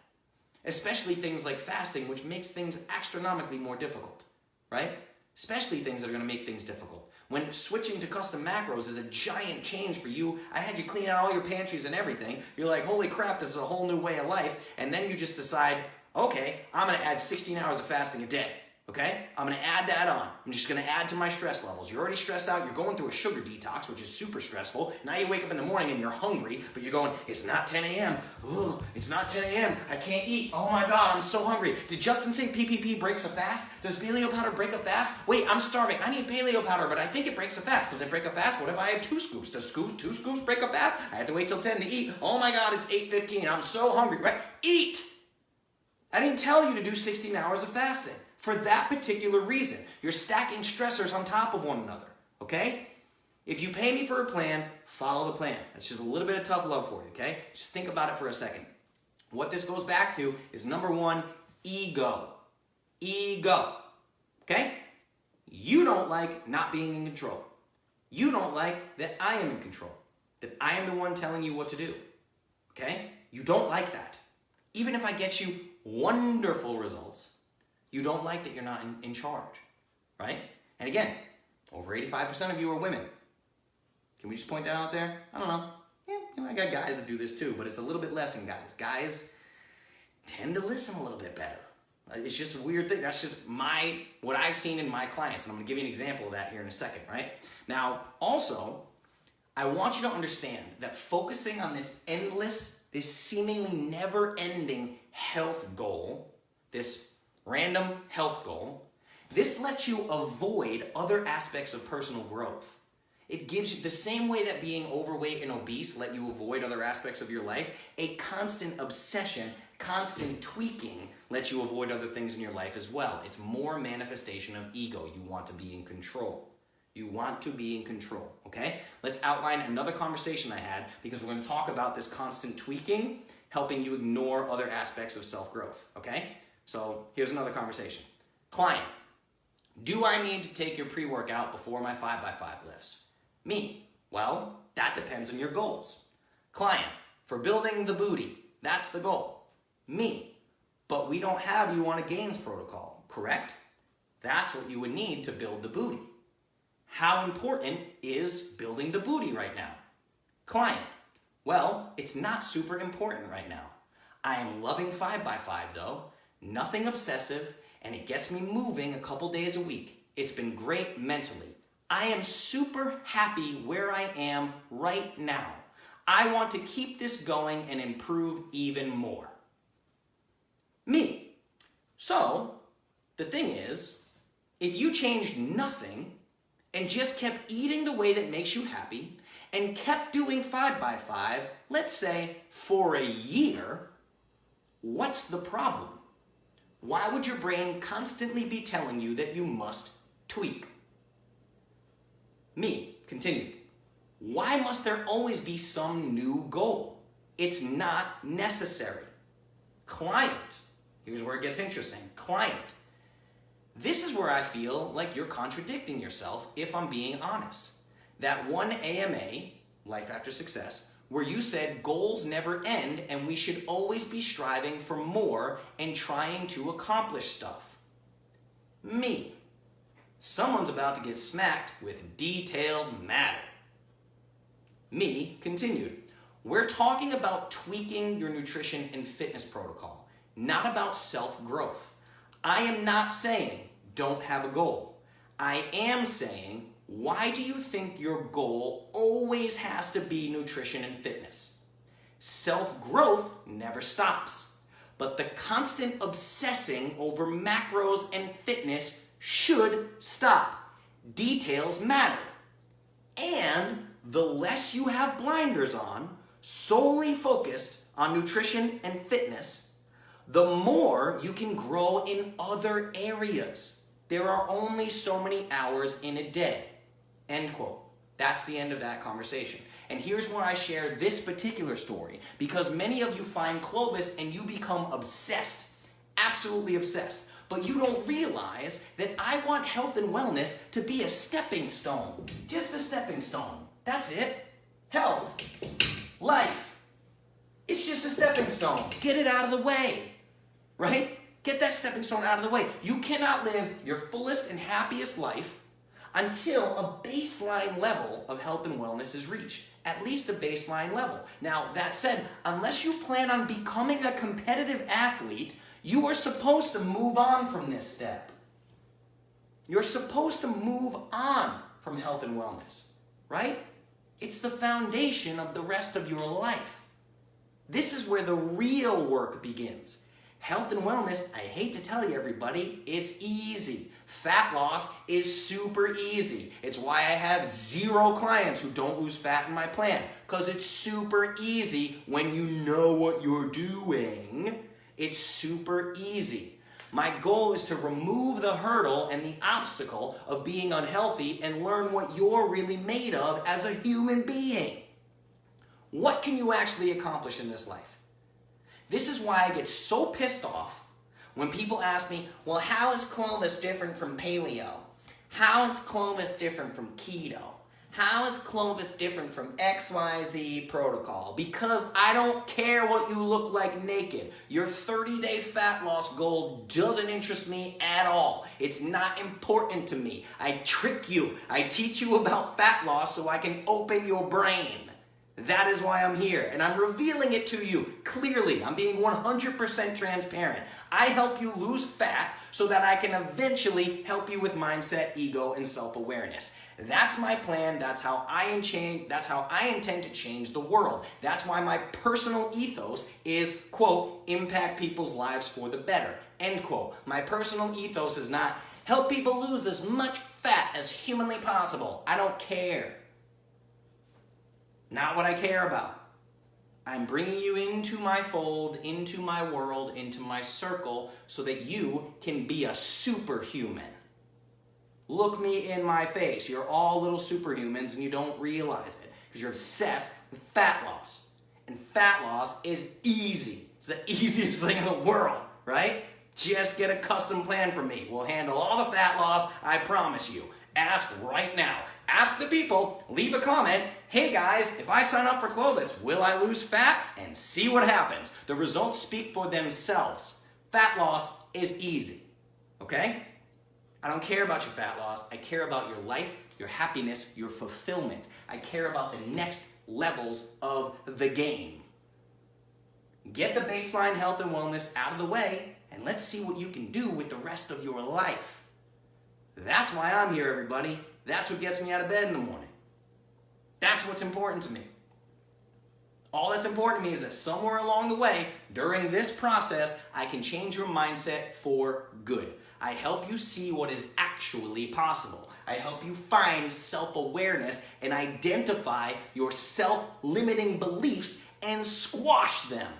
Especially things like fasting, which makes things astronomically more difficult, right? Especially things that are going to make things difficult. When switching to custom macros is a giant change for you, I had you clean out all your pantries and everything. You're like, holy crap, this is a whole new way of life. And then you just decide, okay, I'm going to add 16 hours of fasting a day. Okay? I'm going to add that on. I'm just going to add to my stress levels. You're already stressed out. You're going through a sugar detox, which is super stressful. Now you wake up in the morning and you're hungry, but you're going, it's not 10 a.m. Ugh, it's not 10 a.m. I can't eat. Oh my God, I'm so hungry. Did Justin say PPP breaks a fast? Does paleo powder break a fast? Wait, I'm starving. I need paleo powder, but I think it breaks a fast. Does it break a fast? What if I had 2 scoops? Does 2 scoops break a fast? I have to wait till 10 to eat. Oh my God, it's 8:15. I'm so hungry, right? Eat! I didn't tell you to do 16 hours of fasting. For that particular reason. You're stacking stressors on top of one another, okay? If you pay me for a plan, follow the plan. That's just a little bit of tough love for you, okay? Just think about it for a second. What this goes back to is number 1, ego. Ego, okay? You don't like not being in control. You don't like that I am in control, that I am the one telling you what to do, okay? You don't like that. Even if I get you wonderful results, you don't like that you're not in charge, right? And again, over 85% of you are women. Can we just point that out there? I don't know. Yeah, I got guys that do this too, but it's a little bit less in guys. Guys tend to listen a little bit better. It's just a weird thing. That's just what I've seen in my clients, and I'm going to give you an example of that here in a second, right? Now, also, I want you to understand that focusing on this seemingly never-ending health goal, this random health goal, this lets you avoid other aspects of personal growth. It gives you, the same way that being overweight and obese let you avoid other aspects of your life, a constant obsession, constant tweaking lets you avoid other things in your life as well. It's more manifestation of ego. You want to be in control. You want to be in control, okay? Let's outline another conversation I had because we're going to talk about this constant tweaking helping you ignore other aspects of self-growth, okay? So here's another conversation. Client, do I need to take your pre-workout before my 5x5 lifts? Me, well, that depends on your goals. Client, for building the booty, that's the goal. Me, but we don't have you on a gains protocol, correct? That's what you would need to build the booty. How important is building the booty right now? Client, well, it's not super important right now. I am loving 5x5 though, nothing obsessive, and it gets me moving a couple days a week. It's been great mentally. I am super happy where I am right now. I want to keep this going and improve even more. Me. So, the thing is, if you changed nothing and just kept eating the way that makes you happy and kept doing 5x5, let's say for a year, what's the problem? Why would your brain constantly be telling you that you must tweak? Me, continued. Why must there always be some new goal? It's not necessary. Client, here's where it gets interesting. Client, this is where I feel like you're contradicting yourself if I'm being honest. That one AMA, Life After Success, where you said goals never end and we should always be striving for more and trying to accomplish stuff. Me, someone's about to get smacked with details matter. Me, continued. We're talking about tweaking your nutrition and fitness protocol, not about self-growth. I am not saying don't have a goal. I am saying, why do you think your goal always has to be nutrition and fitness? Self-growth never stops, but the constant obsessing over macros and fitness should stop. Details matter. And the less you have blinders on, solely focused on nutrition and fitness, the more you can grow in other areas. There are only so many hours in a day. End quote. That's the end of that conversation. And here's where I share this particular story, because many of you find Clovis and you become obsessed, absolutely obsessed. But you don't realize that I want health and wellness to be a stepping stone. Just a stepping stone. That's it. Health. Life. It's just a stepping stone. Get it out of the way. Right? Get that stepping stone out of the way. You cannot live your fullest and happiest life until a baseline level of health and wellness is reached. At least a baseline level. Now, that said, unless you plan on becoming a competitive athlete, you are supposed to move on from this step. You're supposed to move on from health and wellness, right? It's the foundation of the rest of your life. This is where the real work begins. Health and wellness, I hate to tell you everybody, it's easy. Fat loss is super easy. It's why I have 0 clients who don't lose fat in my plan, because it's super easy when you know what you're doing. It's super easy. My goal is to remove the hurdle and the obstacle of being unhealthy and learn what you're really made of as a human being. What can you actually accomplish in this life? This is why I get so pissed off when people ask me, well, how is Clovis different from paleo? How is Clovis different from keto? How is Clovis different from XYZ protocol? Because I don't care what you look like naked. Your 30-day fat loss goal doesn't interest me at all. It's not important to me. I trick you. I teach you about fat loss so I can open your brain. That is why I'm here, and I'm revealing it to you clearly. I'm being 100% transparent. I help you lose fat so that I can eventually help you with mindset, ego, and self-awareness. That's my plan. That's how I intend to change the world. That's why my personal ethos is, quote, impact people's lives for the better, end quote. My personal ethos is not help people lose as much fat as humanly possible. I don't care. Not what I care about. I'm bringing you into my fold, into my world, into my circle, so that you can be a superhuman. Look me in my face. You're all little superhumans and you don't realize it because you're obsessed with fat loss. And fat loss is easy. It's the easiest thing in the world, right? Just get a custom plan from me. We'll handle all the fat loss, I promise you. Ask right now. Ask the people, leave a comment, hey guys, if I sign up for Clovis, will I lose fat? And see what happens. The results speak for themselves. Fat loss is easy, okay? I don't care about your fat loss. I care about your life, your happiness, your fulfillment. I care about the next levels of the game. Get the baseline health and wellness out of the way, and let's see what you can do with the rest of your life. That's why I'm here, everybody. That's what gets me out of bed in the morning. That's what's important to me. All that's important to me is that somewhere along the way, during this process, I can change your mindset for good. I help you see what is actually possible. I help you find self-awareness and identify your self-limiting beliefs and squash them.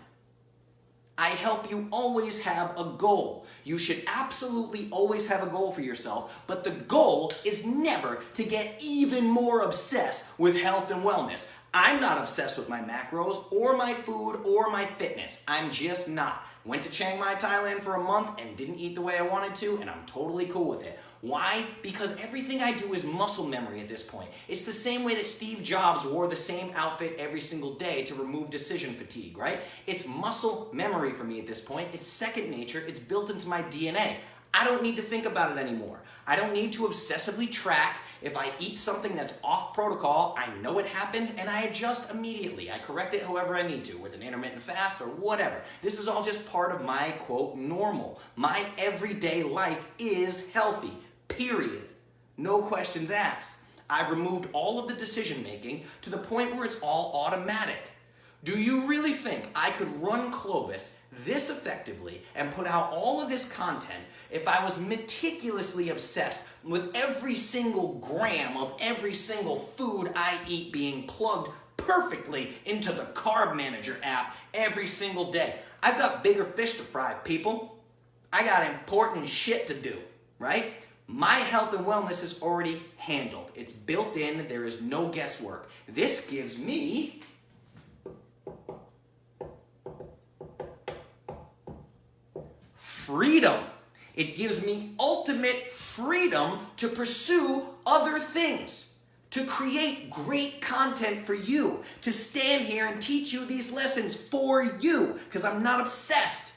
I help you always have a goal. You should absolutely always have a goal for yourself, but the goal is never to get even more obsessed with health and wellness. I'm not obsessed with my macros or my food or my fitness. I'm just not. Went to Chiang Mai, Thailand for a month and didn't eat the way I wanted to, and I'm totally cool with it. Why? Because everything I do is muscle memory at this point. It's the same way that Steve Jobs wore the same outfit every single day to remove decision fatigue, right? It's muscle memory for me at this point. It's second nature. It's built into my DNA. I don't need to think about it anymore. I don't need to obsessively track. If I eat something that's off protocol, I know it happened and I adjust immediately. I correct it however I need to with an intermittent fast or whatever. This is all just part of my, quote, normal. My everyday life is healthy, period. No questions asked. I've removed all of the decision making to the point where it's all automatic. Do you really think I could run Clovis this effectively and put out all of this content if I was meticulously obsessed with every single gram of every single food I eat being plugged perfectly into the Carb Manager app every single day? I've got bigger fish to fry, people. I got important shit to do, right? My health and wellness is already handled. It's built in. There is no guesswork. This gives me freedom. It gives me ultimate freedom to pursue other things, to create great content for you, to stand here and teach you these lessons for you, because I'm not obsessed.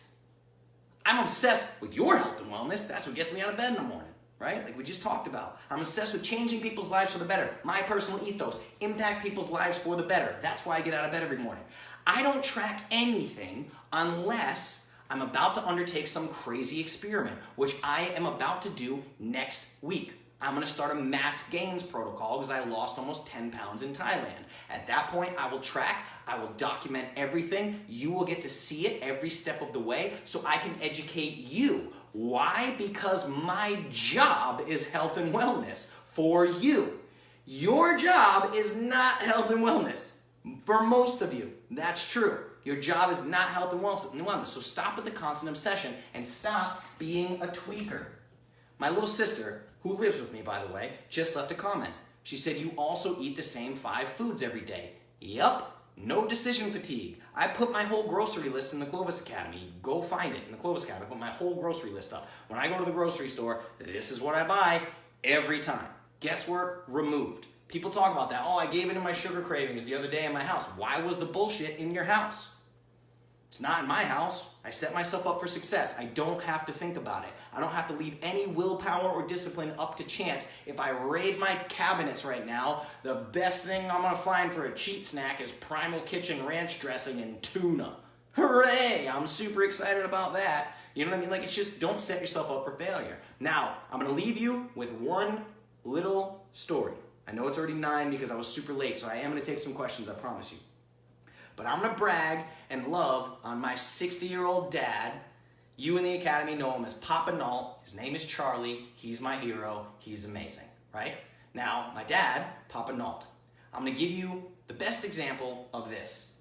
I'm obsessed with your health and wellness. That's what gets me out of bed in the morning, right? Like we just talked about. I'm obsessed with changing people's lives for the better. My personal ethos, impact people's lives for the better. That's why I get out of bed every morning. I don't track anything unless I'm about to undertake some crazy experiment, which I am about to do next week. I'm gonna start a mass gains protocol because I lost almost 10 pounds in Thailand. At that point, I will track, I will document everything. You will get to see it every step of the way so I can educate you. Why? Because my job is health and wellness for you. Your job is not health and wellness. For most of you, that's true. Your job is not health and wellness. So stop with the constant obsession and stop being a tweaker. My little sister, who lives with me, by the way, just left a comment. She said, you also eat the same 5 foods every day. Yup, no decision fatigue. I put my whole grocery list in the Clovis Academy. Go find it in the Clovis Academy. I put my whole grocery list up. When I go to the grocery store, this is what I buy every time. Guesswork removed. People talk about that. Oh, I gave in to my sugar cravings the other day in my house. Why was the bullshit in your house? It's not in my house. I set myself up for success. I don't have to think about it. I don't have to leave any willpower or discipline up to chance. If I raid my cabinets right now, the best thing I'm gonna find for a cheat snack is Primal Kitchen ranch dressing and tuna. Hooray! I'm super excited about that. You know what I mean? Like, it's just, don't set yourself up for failure. Now, I'm gonna leave you with one little story. I know it's already 9 because I was super late, so I am gonna take some questions, I promise you. But I'm gonna brag and love on my 60-year-old dad. You in the academy know him as Papa Nault. His name is Charlie. He's my hero. He's amazing, right? Now, my dad, Papa Nault. I'm gonna give you the best example of this,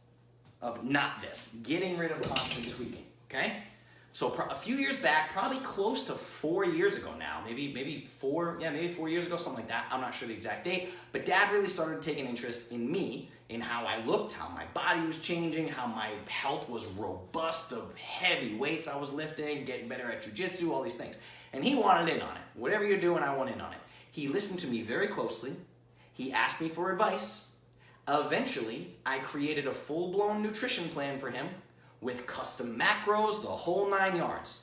of not this, getting rid of constant tweaking, okay? So a few years back, probably close to 4 years ago now, maybe 4 years ago, something like that. I'm not sure the exact date, but Dad really started taking interest in me in how I looked, how my body was changing, how my health was robust, the heavy weights I was lifting, getting better at jiu-jitsu, all these things. And he wanted in on it. Whatever you're doing, I want in on it. He listened to me very closely. He asked me for advice. Eventually, I created a full-blown nutrition plan for him with custom macros, the whole 9 yards.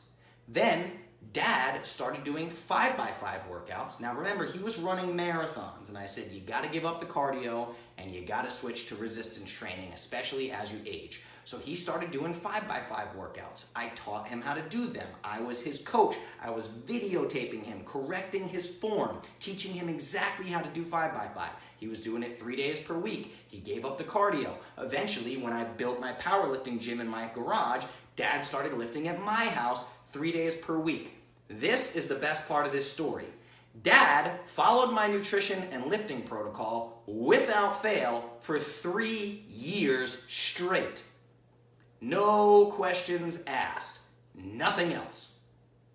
Then, Dad started doing 5x5 workouts. Now remember, he was running marathons, and I said, you gotta give up the cardio and you gotta switch to resistance training, especially as you age. So he started doing 5x5 workouts. I taught him how to do them. I was his coach. I was videotaping him, correcting his form, teaching him exactly how to do 5x5. He was doing it 3 days per week. He gave up the cardio. Eventually, when I built my powerlifting gym in my garage, Dad started lifting at my house 3 days per week. This is the best part of this story. Dad followed my nutrition and lifting protocol without fail for 3 years straight. No questions asked. Nothing else.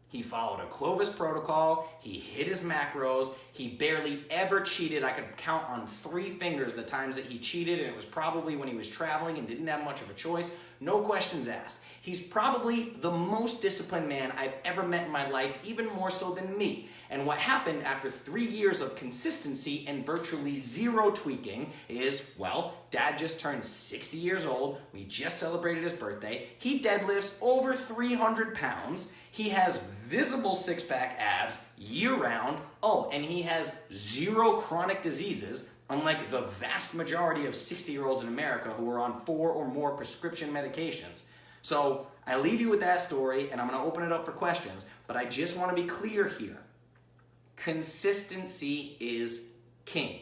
He followed a Clovis protocol. He hit his macros. He barely ever cheated. I could count on 3 fingers the times that he cheated, and it was probably when he was traveling and didn't have much of a choice. No questions asked. He's probably the most disciplined man I've ever met in my life, even more so than me. And what happened after 3 years of consistency and virtually zero tweaking is, well, Dad just turned 60 years old. We just celebrated his birthday. He deadlifts over 300 pounds. He has visible six-pack abs year-round. Oh, and he has 0 chronic diseases, unlike the vast majority of 60-year-olds in America who are on 4 or more prescription medications. So I leave you with that story, and I'm going to open it up for questions, but I just want to be clear here. Consistency is king.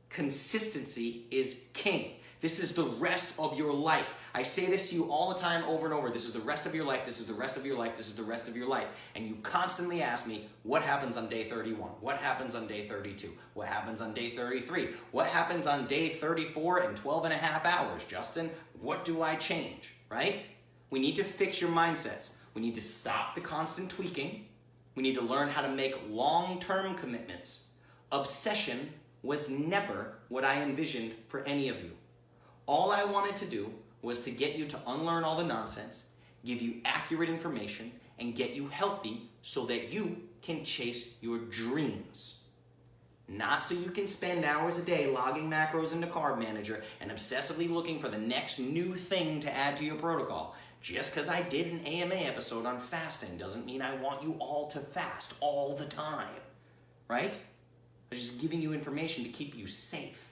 Consistency is king. This is the rest of your life. I say this to you all the time over and over. This is the rest of your life. This is the rest of your life. This is the rest of your life. And you constantly ask me, what happens on day 31? What happens on day 32? What happens on day 33? What happens on day 34 and 12 and a half hours? Justin, what do I change, right? We need to fix your mindsets. We need to stop the constant tweaking. We need to learn how to make long-term commitments. Obsession was never what I envisioned for any of you. All I wanted to do was to get you to unlearn all the nonsense, give you accurate information, and get you healthy so that you can chase your dreams. Not so you can spend hours a day logging macros into Carb Manager and obsessively looking for the next new thing to add to your protocol. Just because I did an AMA episode on fasting doesn't mean I want you all to fast all the time, right? I'm just giving you information to keep you safe.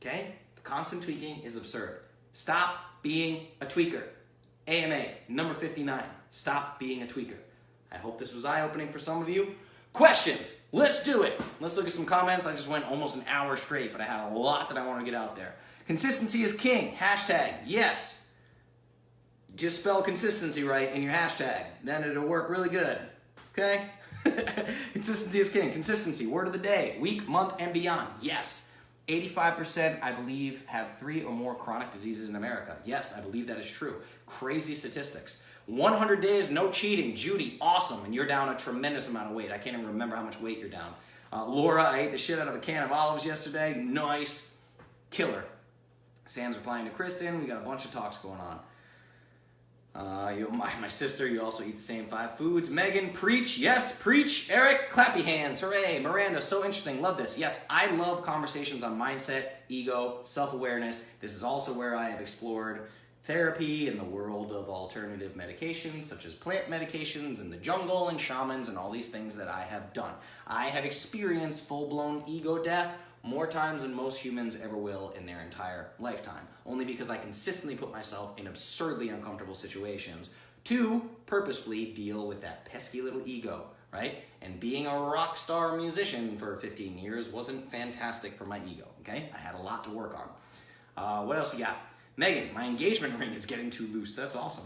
Okay? The constant tweaking is absurd. Stop being a tweaker. AMA, number 59. Stop being a tweaker. I hope this was eye-opening for some of you. Questions? Let's do it. Let's look at some comments. I just went almost an hour straight, but I had a lot that I want to get out there. Consistency is king. Hashtag, yes. Just spell consistency right in your hashtag. Then it'll work really good. Okay? Consistency is king. Consistency, word of the day. Week, month, and beyond. Yes. 85%, I believe, have 3 or more chronic diseases in America. Yes, I believe that is true. Crazy statistics. 100 days, no cheating. Judy, awesome. And you're down a tremendous amount of weight. I can't even remember how much weight you're down. Laura, I ate the shit out of a can of olives yesterday. Nice. Killer. Sam's replying to Kristen. We got a bunch of talks going on. My sister, you also eat the same 5 foods. Megan, preach. Yes, preach. Eric, clappy hands. Hooray. Miranda, so interesting. Love this. Yes, I love conversations on mindset, ego, self-awareness. This is also where I have explored therapy and the world of alternative medications, such as plant medications and the jungle and shamans and all these things that I have done. I have experienced full-blown ego death more times than most humans ever will in their entire lifetime, only because I consistently put myself in absurdly uncomfortable situations to purposefully deal with that pesky little ego, right? And being a rock star musician for 15 years wasn't fantastic for my ego, okay? I had a lot to work on. What else we got? Megan, my engagement ring is getting too loose. That's awesome.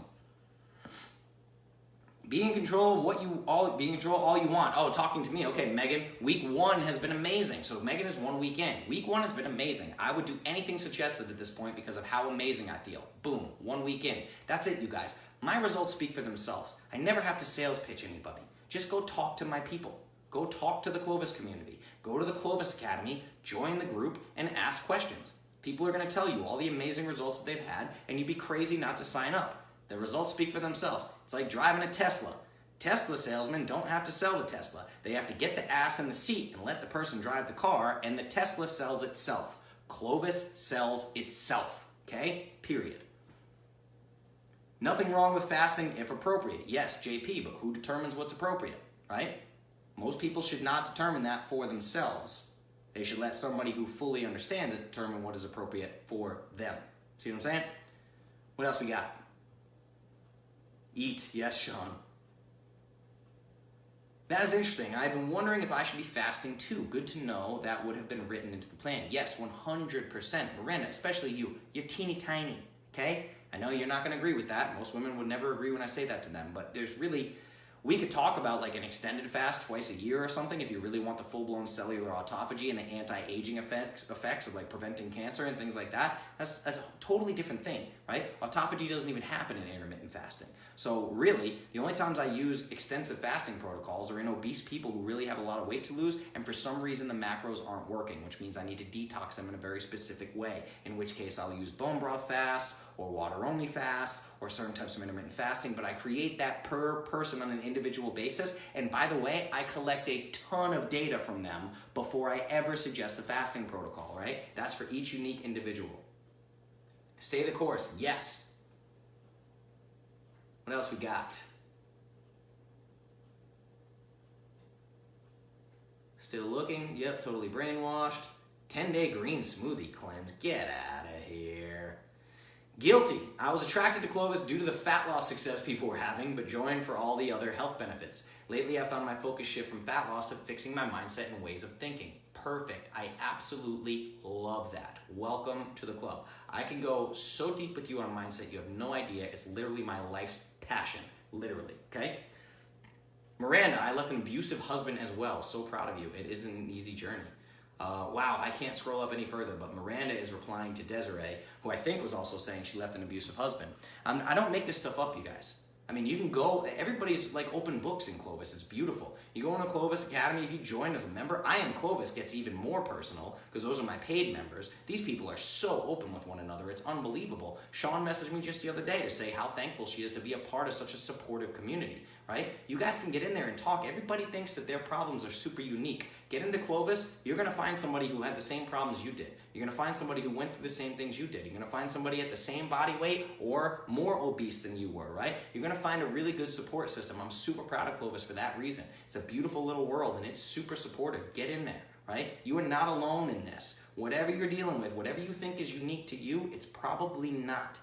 Be in control of all you want. Oh, talking to me. Okay, Megan, week 1 has been amazing. So Megan is 1 week in. Week 1 has been amazing. I would do anything suggested at this point because of how amazing I feel. Boom, 1 week in. That's it, you guys. My results speak for themselves. I never have to sales pitch anybody. Just go talk to my people. Go talk to the Clovis community. Go to the Clovis Academy, join the group, and ask questions. People are going to tell you all the amazing results that they've had, and you'd be crazy not to sign up. The results speak for themselves. It's like driving a Tesla. Tesla salesmen don't have to sell the Tesla. They have to get the ass in the seat and let the person drive the car, and the Tesla sells itself. Clovis sells itself, okay? Period. Nothing wrong with fasting if appropriate. Yes, JP, but who determines what's appropriate, right? Most people should not determine that for themselves. They should let somebody who fully understands it determine what is appropriate for them. See what I'm saying? What else we got? Eat. Yes, Sean. That is interesting. I've been wondering if I should be fasting too. Good to know that would have been written into the plan. Yes, 100%. Miranda, especially you. You're teeny tiny, okay? I know you're not going to agree with that. Most women would never agree when I say that to them, but there's really, we could talk about like an extended fast twice a year or something if you really want the full-blown cellular autophagy and the anti-aging effects of like preventing cancer and things like that. That's a totally different thing, right? Autophagy doesn't even happen in intermittent fasting. So really, the only times I use extensive fasting protocols are in obese people who really have a lot of weight to lose, and for some reason the macros aren't working, which means I need to detox them in a very specific way, in which case I'll use bone broth fast, or water-only fast, or certain types of intermittent fasting, but I create that per person on an individual basis, and by the way, I collect a ton of data from them before I ever suggest a fasting protocol, right? That's for each unique individual. Stay the course, yes. What else we got? Still looking? Yep, totally brainwashed. 10-day green smoothie cleanse. Get out of here. Guilty. I was attracted to Clovis due to the fat loss success people were having, but joined for all the other health benefits. Lately, I found my focus shift from fat loss to fixing my mindset and ways of thinking. Perfect. I absolutely love that. Welcome to the club. I can go so deep with you on mindset, you have no idea. It's literally my life's passion, literally, okay? Miranda, I left an abusive husband as well. So proud of you. It isn't an easy journey. Wow, I can't scroll up any further, but Miranda is replying to Desiree, who I think was also saying she left an abusive husband. I don't make this stuff up, you guys. I mean, you can go, everybody's like open books in Clovis. It's beautiful. You go into Clovis Academy, if you join as a member, I Am Clovis gets even more personal because those are my paid members. These people are so open with one another. It's unbelievable. Sean messaged me just the other day to say how thankful she is to be a part of such a supportive community, right? You guys can get in there and talk. Everybody thinks that their problems are super unique. Get into Clovis, you're going to find somebody who had the same problems you did. You're going to find somebody who went through the same things you did. You're going to find somebody at the same body weight or more obese than you were, right? You're going to find a really good support system. I'm super proud of Clovis for that reason. It's a beautiful little world and it's super supportive. Get in there, right? You are not alone in this. Whatever you're dealing with, whatever you think is unique to you, it's probably not.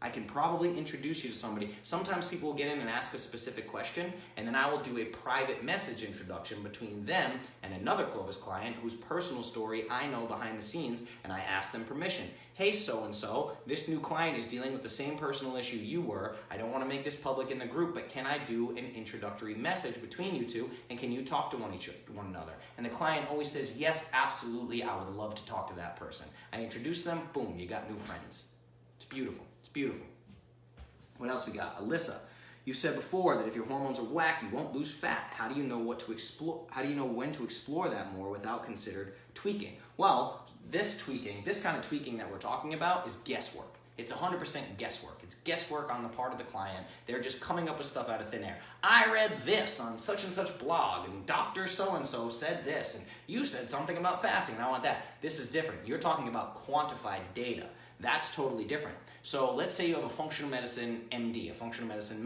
I can probably introduce you to somebody. Sometimes people will get in and ask a specific question, and then I will do a private message introduction between them and another Clovis client whose personal story I know behind the scenes, and I ask them permission. Hey, so-and-so, this new client is dealing with the same personal issue you were. I don't want to make this public in the group, but can I do an introductory message between you two, and can you talk to one another? And the client always says, yes, absolutely, I would love to talk to that person. I introduce them, boom, you got new friends. It's beautiful. Beautiful. What else we got? Alyssa, you've said before that if your hormones are whack, you won't lose fat. How do you know what to explore? How do you know when to explore that more without considered tweaking? Well, this kind of tweaking that we're talking about is guesswork. It's 100% guesswork. It's guesswork on the part of the client. They're just coming up with stuff out of thin air. I read this on such and such blog, and Dr. So-and-so said this, and you said something about fasting, and I want that. This is different. You're talking about quantified data. That's totally different. So let's say you have a functional medicine MD, a functional medicine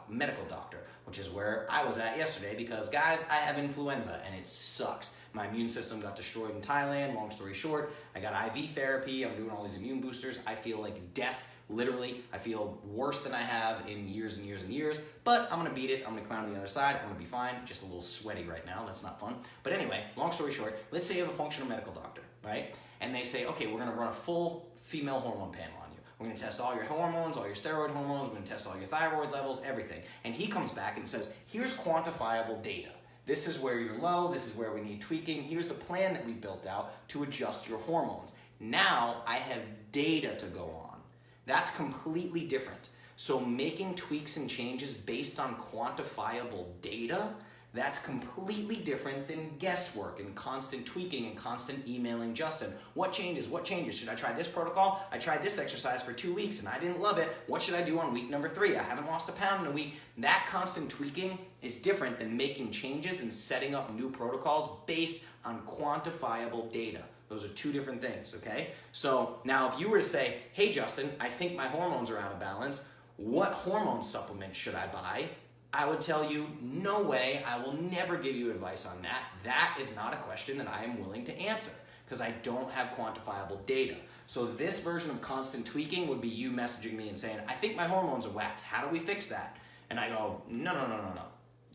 medical doctor, which is where I was at yesterday because, guys, I have influenza and it sucks. My immune system got destroyed in Thailand. Long story short, I got IV therapy. I'm doing all these immune boosters. I feel like death, literally. I feel worse than I have in years and years and years, but I'm gonna beat it. I'm gonna come out on the other side. I'm gonna be fine. Just a little sweaty right now. That's not fun. But anyway, long story short, let's say you have a functional medical doctor, right? And they say, okay, we're gonna run a full female hormone panel on you. We're going to test all your hormones, all your steroid hormones, we're going to test all your thyroid levels, everything. And he comes back and says, here's quantifiable data. This is where you're low, this is where we need tweaking, here's a plan that we built out to adjust your hormones. Now I have data to go on. That's completely different. So making tweaks and changes based on quantifiable data, That's completely different than guesswork and constant tweaking and constant emailing Justin. What changes? What changes? Should I try this protocol? I tried this exercise for 2 weeks and I didn't love it. What should I do on week number 3? I haven't lost a pound in a week. That constant tweaking is different than making changes and setting up new protocols based on quantifiable data. Those are 2 different things, okay? So now if you were to say, hey Justin, I think my hormones are out of balance. What hormone supplement should I buy? I would tell you, no way, I will never give you advice on that. That is not a question that I am willing to answer because I don't have quantifiable data. So this version of constant tweaking would be you messaging me and saying, I think my hormones are whacked. How do we fix that? And I go, no.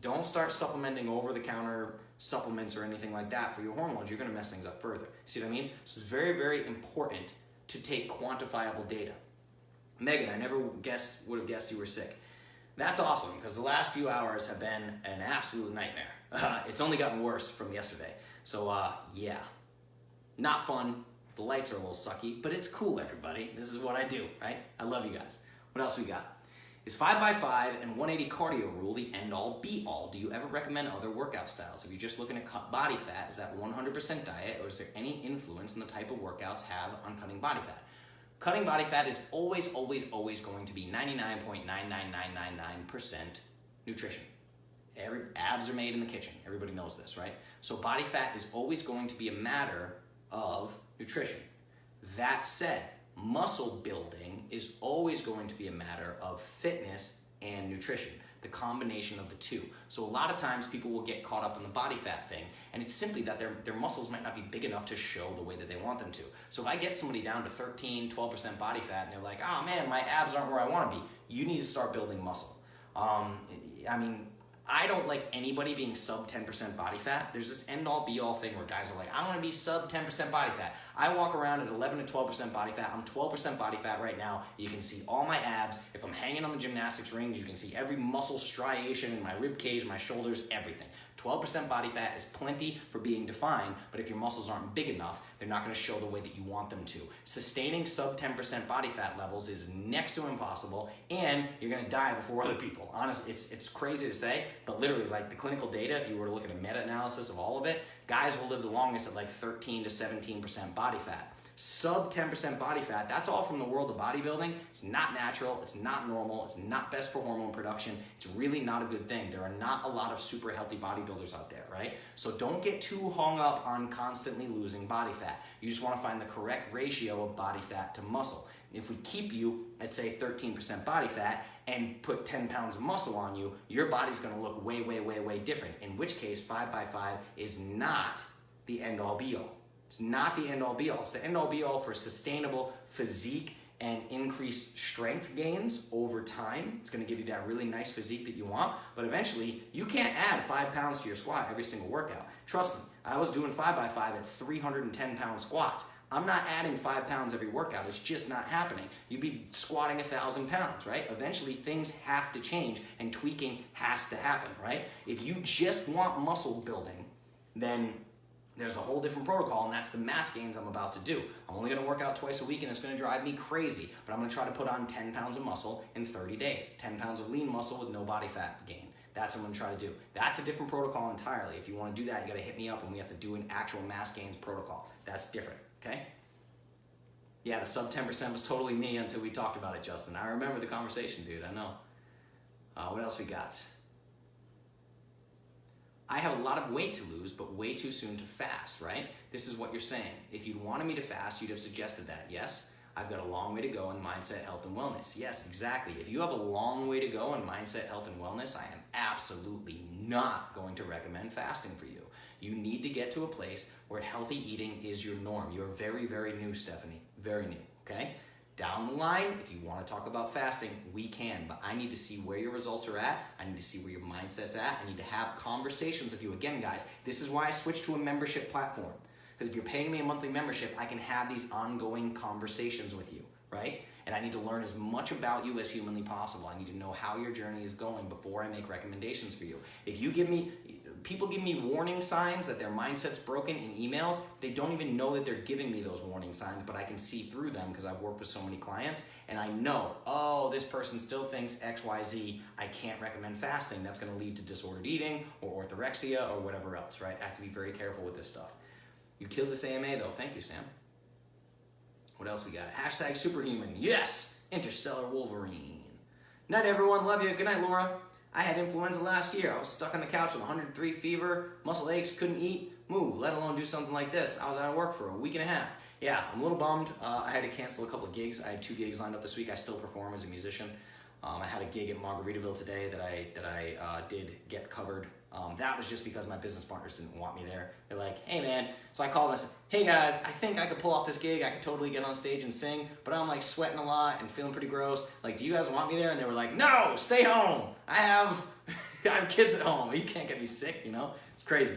Don't start supplementing over-the-counter supplements or anything like that for your hormones. You're gonna mess things up further. See what I mean? So it's very, very important to take quantifiable data. Megan, I never would have guessed you were sick. That's awesome, because the last few hours have been an absolute nightmare. It's only gotten worse from yesterday. So yeah, not fun. The lights are a little sucky, but it's cool, everybody. This is what I do, right? I love you guys. What else we got? Is 5x5 and 180 cardio rule the end-all, be-all? Do you ever recommend other workout styles? If you're just looking to cut body fat, is that 100% diet, or is there any influence in the type of workouts have on cutting body fat? Cutting body fat is always going to be 99.99999% nutrition. Abs are made in the kitchen. Everybody knows this, right? So body fat is always going to be a matter of nutrition. That said, muscle building is always going to be a matter of fitness and nutrition, the combination of the 2. So a lot of times people will get caught up in the body fat thing, and it's simply that their muscles might not be big enough to show the way that they want them to. So if I get somebody down to 13, 12% body fat, and they're like, oh man, my abs aren't where I want to be, you need to start building muscle. I don't like anybody being sub 10% body fat. There's this end-all be-all thing where guys are like, I want to be sub 10% body fat. I walk around at 11 to 12% body fat. I'm 12% body fat right now. You can see all my abs. If I'm hanging on the gymnastics rings, you can see every muscle striation in my rib cage, my shoulders, everything. 12% body fat is plenty for being defined, but if your muscles aren't big enough, they're not going to show the way that you want them to. Sustaining sub 10% body fat levels is next to impossible, and you're going to die before other people. Honestly, it's crazy to say, but literally, like the clinical data, if you were to look at a meta-analysis of all of it, guys will live the longest at like 13 to 17% body fat. Sub 10% body fat, that's all from the world of bodybuilding. It's not natural, it's not normal, it's not best for hormone production. It's really not a good thing. There are not a lot of super healthy bodybuilders out there, right? So don't get too hung up on constantly losing body fat. You just want to find the correct ratio of body fat to muscle. If we keep you at say 13% body fat and put 10 pounds of muscle on you, your body's going to look way different. In which case 5x5 is not the end-all be-all. It's not the end-all be-all. It's the end-all be-all for sustainable physique and increased strength gains over time. It's going to give you that really nice physique that you want, but eventually you can't add 5 pounds to your squat every single workout. Trust me, I was doing 5x5 at 310 pound squats. I'm not adding 5 pounds every workout. It's just not happening. You'd be squatting 1,000 pounds, right? Eventually things have to change and tweaking has to happen, right? If you just want muscle building, then there's a whole different protocol, and that's the mass gains I'm about to do. I'm only gonna work out twice a week, and it's gonna drive me crazy, but I'm gonna try to put on 10 pounds of muscle in 30 days, 10 pounds of lean muscle with no body fat gain. That's what I'm gonna try to do. That's a different protocol entirely. If you wanna do that, you gotta hit me up, and we have to do an actual mass gains protocol. That's different, okay? Yeah, the sub 10% was totally me until we talked about it, Justin. I remember the conversation, dude, I know. What else we got? I have a lot of weight to lose, but way too soon to fast, right? This is what you're saying. If you'd wanted me to fast, you'd have suggested that. Yes, I've got a long way to go in mindset, health, and wellness. Yes, exactly. If you have a long way to go in mindset, health, and wellness, I am absolutely not going to recommend fasting for you. You need to get to a place where healthy eating is your norm. You're very new, Stephanie. Very new, okay? Down the line, if you want to talk about fasting, we can, but I need to see where your results are at. I need to see where your mindset's at. I need to have conversations with you. Again, guys, this is why I switched to a membership platform. Because if you're paying me a monthly membership, I can have these ongoing conversations with you, right? and I need to learn as much about you as humanly possible. I need to know how your journey is going before I make recommendations for you. If you give me, people give me warning signs that their mindset's broken in emails. They don't even know that they're giving me those warning signs, but I can see through them because I've worked with so many clients, and I know, oh, this person still thinks X, Y, Z. I can't recommend fasting. That's going to lead to disordered eating or orthorexia or whatever else, right? I have to be very careful with this stuff. You killed this AMA though. Thank you, Sam. What else we got? Hashtag superhuman. Yes! Interstellar Wolverine. Night, everyone. Love you. Good night, Laura. I had influenza last year. I was stuck on the couch with 103 fever, muscle aches, couldn't eat, move, let alone do something like this. I was out of work for a week and a half. Yeah, I'm a little bummed. I had to cancel a couple of gigs. I had 2 gigs lined up this week. I still perform as a musician. I had a gig at Margaritaville today that I did get covered. That was just because my business partners didn't want me there. They're like, hey man. So I called and I said, hey guys, I think I could pull off this gig. I could totally get on stage and sing, but I'm like sweating a lot and feeling pretty gross. Like, do you guys want me there? And they were like, no, stay home. I have kids at home. You can't get me sick, you know? It's crazy.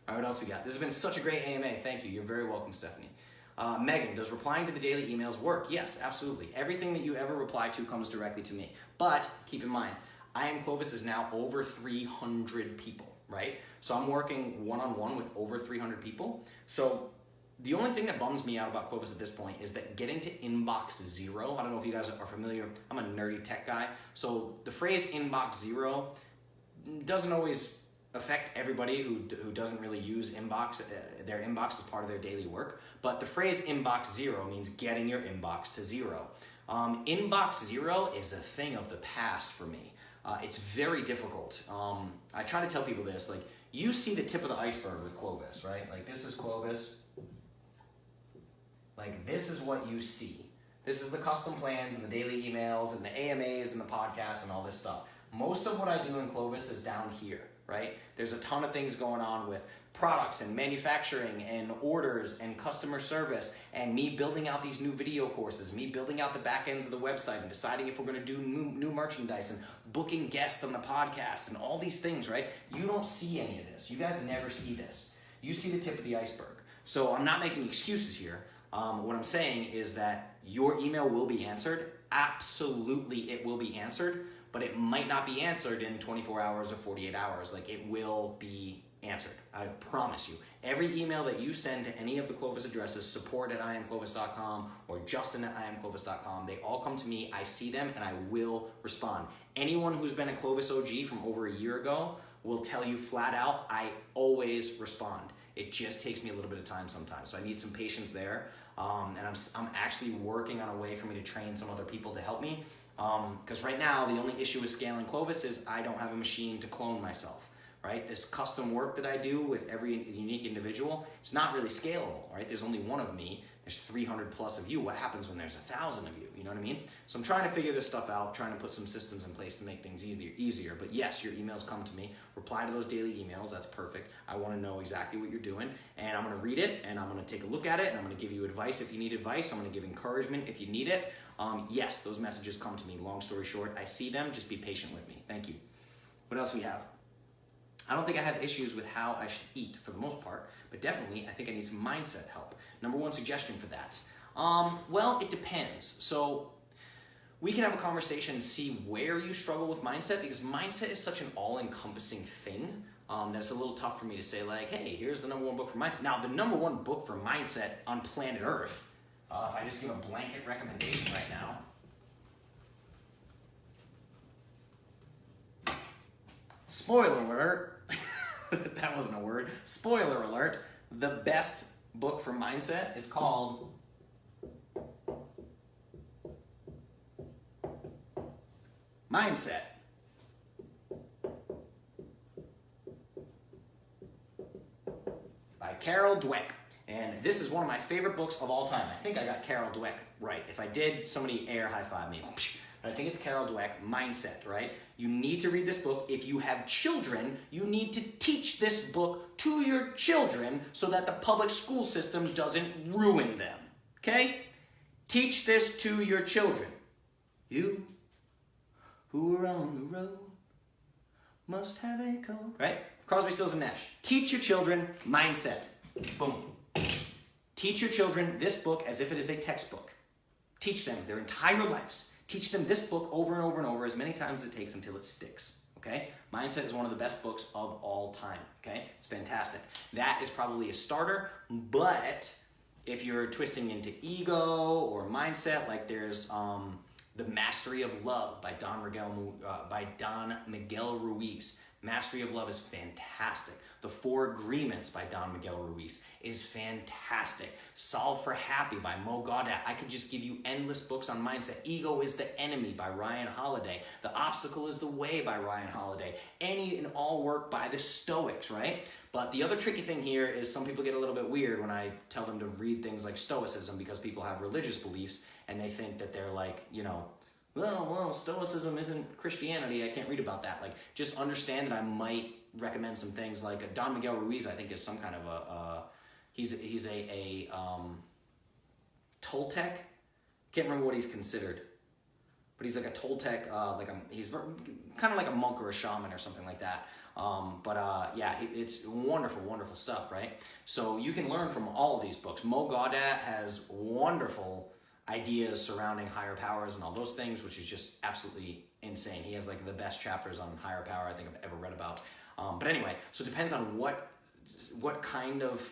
All right, what else we got? This has been such a great AMA. Thank you. You're very welcome, Stephanie. Megan, does replying to the daily emails work? Yes, absolutely. Everything that you ever reply to comes directly to me. But keep in mind, I Am Clovis is now over 300 people, right? So I'm working one-on-one with over 300 people. So the only thing that bums me out about Clovis at this point is that getting to inbox zero, I don't know if you guys are familiar, I'm a nerdy tech guy. So the phrase inbox zero doesn't always affect everybody who doesn't really use inbox, their inbox as part of their daily work. But the phrase inbox zero means getting your inbox to zero. Inbox zero is a thing of the past for me. It's very difficult. I try to tell people this, like, you see the tip of the iceberg with Clovis, right? Like, this is Clovis. Like, this is what you see. This is the custom plans and the daily emails and the AMAs and the podcasts and all this stuff. Most of what I do in Clovis is down here, right? There's a ton of things going on with products and manufacturing and orders and customer service and me building out these new video courses, me building out the back ends of the website and deciding if we're going to do new merchandise and booking guests on the podcast and all these things, right? You don't see any of this. You guys never see this. You see the tip of the iceberg. So I'm not making excuses here. What I'm saying is that your email will be answered. Absolutely, it will be answered, but it might not be answered in 24 hours or 48 hours. Like, it will be answered. I promise you. Every email that you send to any of the Clovis addresses, support@iamclovis.com or justin@iamclovis.com, they all come to me. I see them and I will respond. Anyone who's been a Clovis OG from over a year ago will tell you flat out, I always respond. It just takes me a little bit of time sometimes. So I need some patience there. And I'm actually working on a way for me to train some other people to help me. Because right now, the only issue with scaling Clovis is I don't have a machine to clone myself, right? This custom work that I do with every unique individual, it's not really scalable, right? There's only one of me. There's 300 plus of you. What happens when there's 1,000 of you? You know what I mean? So I'm trying to figure this stuff out, trying to put some systems in place to make things easier. But yes, your emails come to me. Reply to those daily emails. That's perfect. I want to know exactly what you're doing. And I'm going to read it, and I'm going to take a look at it, and I'm going to give you advice if you need advice. I'm going to give encouragement if you need it. Yes, those messages come to me. Long story short, I see them. Just be patient with me. Thank you. What else we have? I don't think I have issues with how I should eat for the most part, but definitely I think I need some mindset help. Number one suggestion for that. Well, it depends. So we can have a conversation and see where you struggle with mindset, because mindset is such an all-encompassing thing that it's a little tough for me to say, like, hey, here's the number one book for mindset. Now, the number one book for mindset on planet Earth, if I just give a blanket recommendation right now, spoiler alert, that wasn't a word, spoiler alert, the best book for mindset is called Mindset. By Carol Dweck. And this is one of my favorite books of all time. I think I got Carol Dweck right. If I did, somebody air high five me. But I think it's Carol Dweck, Mindset, right? You need to read this book. If you have children, you need to teach this book to your children so that the public school system doesn't ruin them, okay? Teach this to your children. You who are on the road must have a code, right? Crosby, Stills, and Nash. Teach your children mindset. Boom. Teach your children this book as if it is a textbook. Teach them their entire lives. Teach them this book over and over and over as many times as it takes until it sticks. Okay? Mindset is one of the best books of all time. Okay? It's fantastic. That is probably a starter, but if you're twisting into ego or mindset, like there's The Mastery of Love by Don Miguel Ruiz. Mastery of Love is fantastic. The Four Agreements by Don Miguel Ruiz is fantastic. Solve for Happy by Mo Gaudat. I could just give you endless books on mindset. Ego is the Enemy by Ryan Holiday. The Obstacle is the Way by Ryan Holiday. Any and all work by the Stoics, right? But the other tricky thing here is some people get a little bit weird when I tell them to read things like Stoicism, because people have religious beliefs and they think that they're like, you know, well, Stoicism isn't Christianity. I can't read about that. Like, just understand that I might recommend some things like Don Miguel Ruiz. I think is some kind of he's a Toltec. Can't remember what he's considered, but he's like a Toltec. He's kind of like a monk or a shaman or something like that. It's wonderful, wonderful stuff, right? So you can learn from all of these books. Mo Gaudat has wonderful ideas surrounding higher powers and all those things, which is just absolutely insane. He has like the best chapters on higher power I think I've ever read about. But anyway, so it depends on what kind of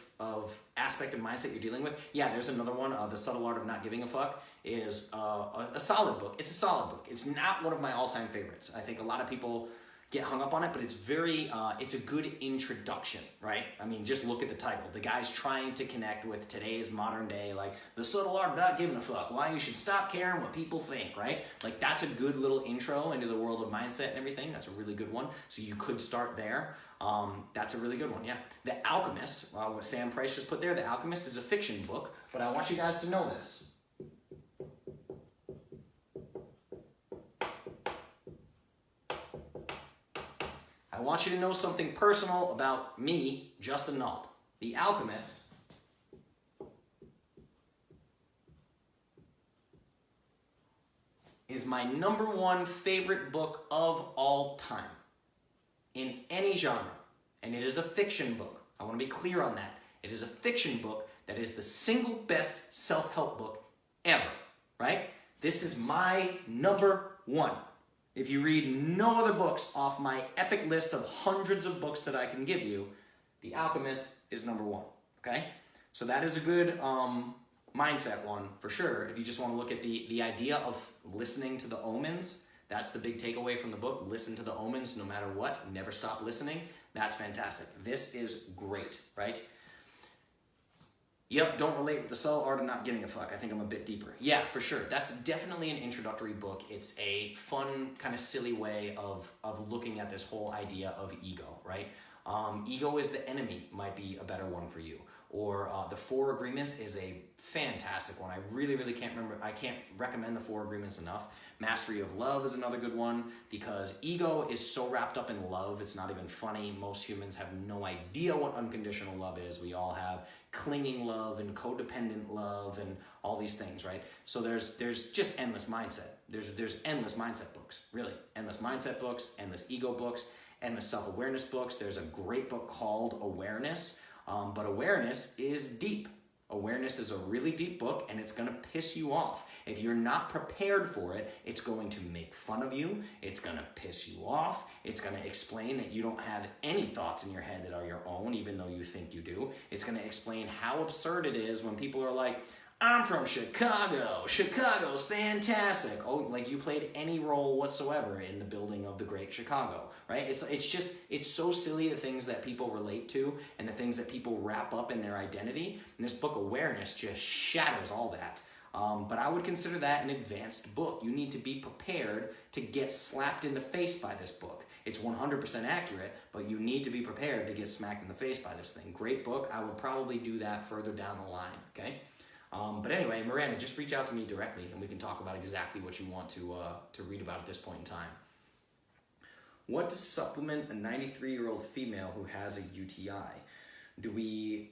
aspect of mindset you're dealing with. Yeah, there's another one, The Subtle Art of Not Giving a Fuck, is a solid book. It's a solid book. It's not one of my all-time favorites. I think a lot of people get hung up on it, but it's it's a good introduction, right? I mean, just look at the title. The guy's trying to connect with today's modern day, like the subtle art of not giving a fuck, why you should stop caring what people think, right? Like, that's a good little intro into the world of mindset and everything. That's a really good one. So you could start there. That's a really good one, yeah. The Alchemist, what Sam Price just put there, The Alchemist is a fiction book, but I want you guys to know this. I want you to know something personal about me, Justin Nault. The Alchemist is my #1 favorite book of all time in any genre. And it is a fiction book. I want to be clear on that. It is a fiction book that is the single best self-help book ever, right? This is my #1. If you read no other books off my epic list of hundreds of books that I can give you, The Alchemist is #1, okay? So that is a good mindset one for sure. If you just want to look at the idea of listening to the omens, that's the big takeaway from the book. Listen to the omens no matter what. Never stop listening. That's fantastic. This is great, right? Yep, don't relate with the subtle art of not giving a fuck. I think I'm a bit deeper. Yeah, for sure. That's definitely an introductory book. It's a fun, kind of silly way of looking at this whole idea of ego, right? Ego is the Enemy might be a better one for you. Or The Four Agreements is a fantastic one. I really, really can't remember. I can't recommend The Four Agreements enough. Mastery of Love is another good one, because ego is so wrapped up in love, it's not even funny. Most humans have no idea what unconditional love is. We all have clinging love and codependent love and all these things, right? So there's just endless mindset. There's endless mindset books, really. Endless mindset books, endless ego books, endless self-awareness books. There's a great book called Awareness, but Awareness is deep. Awareness is a really deep book, and it's going to piss you off. If you're not prepared for it, it's going to make fun of you. It's going to piss you off. It's going to explain that you don't have any thoughts in your head that are your own, even though you think you do. It's going to explain how absurd it is when people are like, I'm from Chicago. Chicago's fantastic. Oh, like you played any role whatsoever in the building of the great Chicago, right? It's so silly, the things that people relate to and the things that people wrap up in their identity. And this book, Awareness, just shatters all that. But I would consider that an advanced book. You need to be prepared to get slapped in the face by this book. It's 100% accurate, but you need to be prepared to get smacked in the face by this thing. Great book. I would probably do that further down the line, okay? But anyway, Miranda, just reach out to me directly and we can talk about exactly what you want to read about at this point in time. What to supplement a 93-year-old female who has a UTI? Do we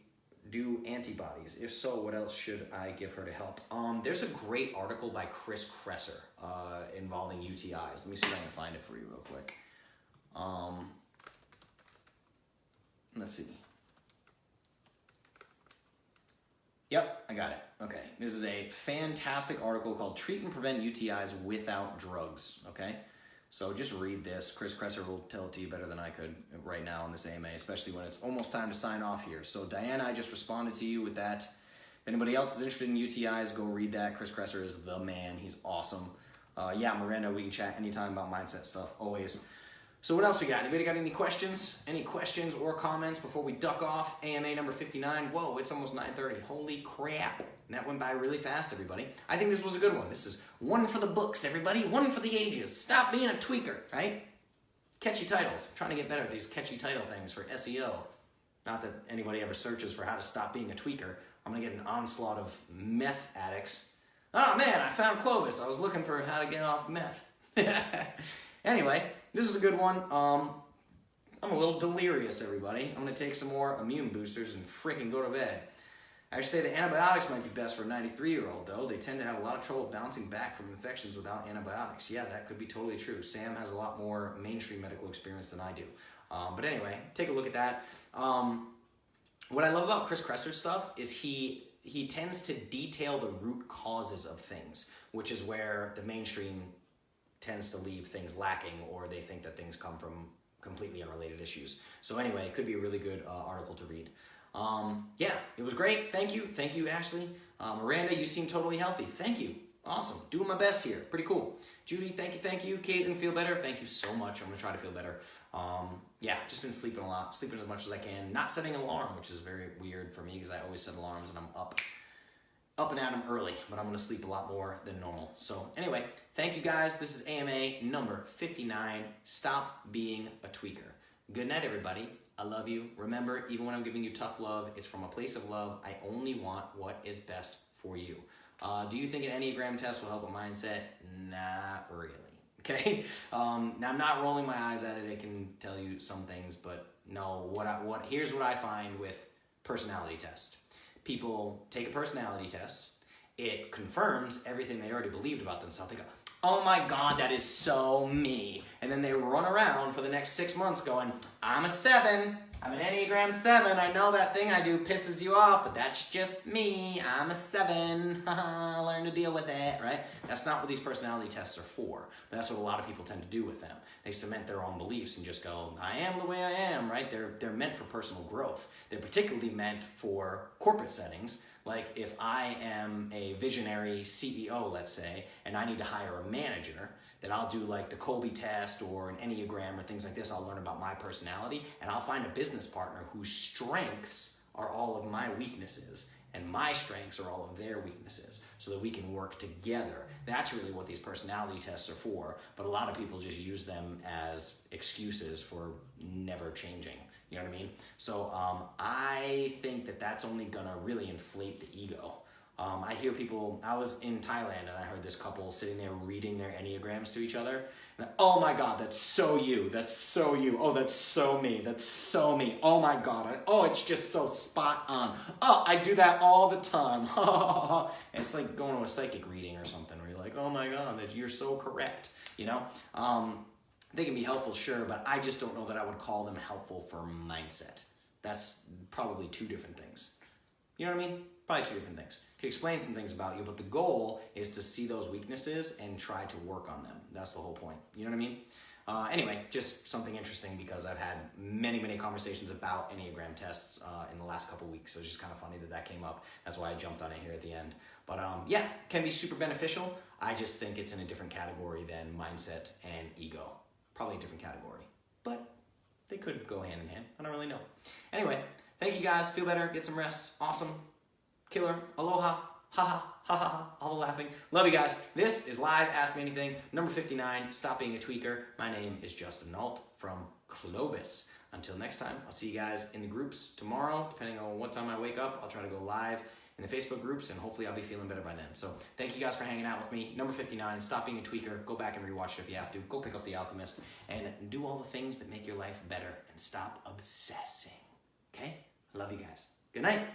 do antibodies? If so, what else should I give her to help? There's a great article by Chris Kresser involving UTIs. Let me see if I can find it for you real quick. Let's see. Yep, I got it. Okay, this is a fantastic article called Treat and Prevent UTIs Without Drugs, okay? So just read this. Chris Kresser will tell it to you better than I could right now on this AMA, especially when it's almost time to sign off here. So Diana, I just responded to you with that. If anybody else is interested in UTIs, go read that. Chris Kresser is the man. He's awesome. Yeah, Miranda, we can chat anytime about mindset stuff, always. So what else we got? Anybody got any questions? Any questions or comments before we duck off? AMA number 59. Whoa, it's almost 9:30. Holy crap. And that went by really fast, everybody. I think this was a good one. This is one for the books, everybody. One for the ages. Stop being a tweaker, right? Catchy titles. I'm trying to get better at these catchy title things for SEO. Not that anybody ever searches for how to stop being a tweaker. I'm going to get an onslaught of meth addicts. Oh man, I found Clovis. I was looking for how to get off meth. Anyway, this is a good one. I'm a little delirious, everybody. I'm going to take some more immune boosters and freaking go to bed. I should say that antibiotics might be best for a 93-year-old, though. They tend to have a lot of trouble bouncing back from infections without antibiotics. Yeah, that could be totally true. Sam has a lot more mainstream medical experience than I do. But anyway, take a look at that. What I love about Chris Kresser's stuff is he tends to detail the root causes of things, which is where the mainstream tends to leave things lacking, or they think that things come from completely unrelated issues. So anyway, it could be a really good article to read. Yeah, it was great. Thank you, Ashley. Miranda, you seem totally healthy. Thank you. Awesome. Doing my best here. Pretty cool. Judy, thank you. Caitlin, feel better. Thank you so much. I'm gonna try to feel better. Yeah, just been sleeping a lot, sleeping as much as I can, not setting an alarm, which is very weird for me because I always set alarms and I'm up and at them early, but I'm gonna sleep a lot more than normal. So anyway, thank you guys. This is AMA number 59. Stop being a tweaker. Good night, everybody. I love you. Remember, even when I'm giving you tough love, it's from a place of love. I only want what is best for you. Do you think an Enneagram test will help a mindset? Not really. Okay. Now I'm not rolling my eyes at it. It can tell you some things, but no. Here's what I find with personality tests. People take a personality test. It confirms everything they already believed about themselves. They go, "Oh my God, that is so me," and then they run around for the next 6 months going, "I'm a 7. I'm an Enneagram 7. I know that thing I do pisses you off, but that's just me. I'm a 7. Learn to deal with it," right? That's not what these personality tests are for. But that's what a lot of people tend to do with them. They cement their own beliefs and just go, "I am the way I am," right? They're meant for personal growth. They're particularly meant for corporate settings. Like if I am a visionary CEO, let's say, and I need to hire a manager, then I'll do like the Colby test or an Enneagram or things like this. I'll learn about my personality and I'll find a business partner whose strengths are all of my weaknesses and my strengths are all of their weaknesses so that we can work together. That's really what these personality tests are for, but a lot of people just use them as excuses for never changing. You know what I mean? So I think that that's only gonna really inflate the ego. I hear people, I was in Thailand and I heard this couple sitting there reading their Enneagrams to each other. And, "Oh my God, that's so you. That's so you. Oh, that's so me. That's so me. Oh my God. Oh, it's just so spot on. Oh, I do that all the time." And it's like going to a psychic reading or something where you're like, "Oh my God, that you're so correct." You know? They can be helpful, sure, but I just don't know that I would call them helpful for mindset. That's probably two different things. You know what I mean? Probably two different things. Can explain some things about you, but the goal is to see those weaknesses and try to work on them. That's the whole point. You know what I mean? Anyway, just something interesting because I've had many conversations about Enneagram tests in the last couple weeks, so it's just kind of funny that came up. That's why I jumped on it here at the end. But yeah, can be super beneficial. I just think it's in a different category than mindset and ego. Probably a different category, but they could go hand in hand. I don't really know. Anyway, thank you guys. Feel better. Get some rest. Awesome. Killer. Aloha. Ha ha ha ha. All the laughing. Love you guys. This is Live Ask Me Anything, number 59. Stop being a tweaker. My name is Justin Nault from Clovis. Until next time, I'll see you guys in the groups tomorrow. Depending on what time I wake up, I'll try to go live in the Facebook groups, and hopefully I'll be feeling better by then. So thank you guys for hanging out with me. Number 59, Stop Being a Tweaker. Go back and rewatch it if you have to. Go pick up The Alchemist and do all the things that make your life better and stop obsessing. Okay? I love you guys. Good night.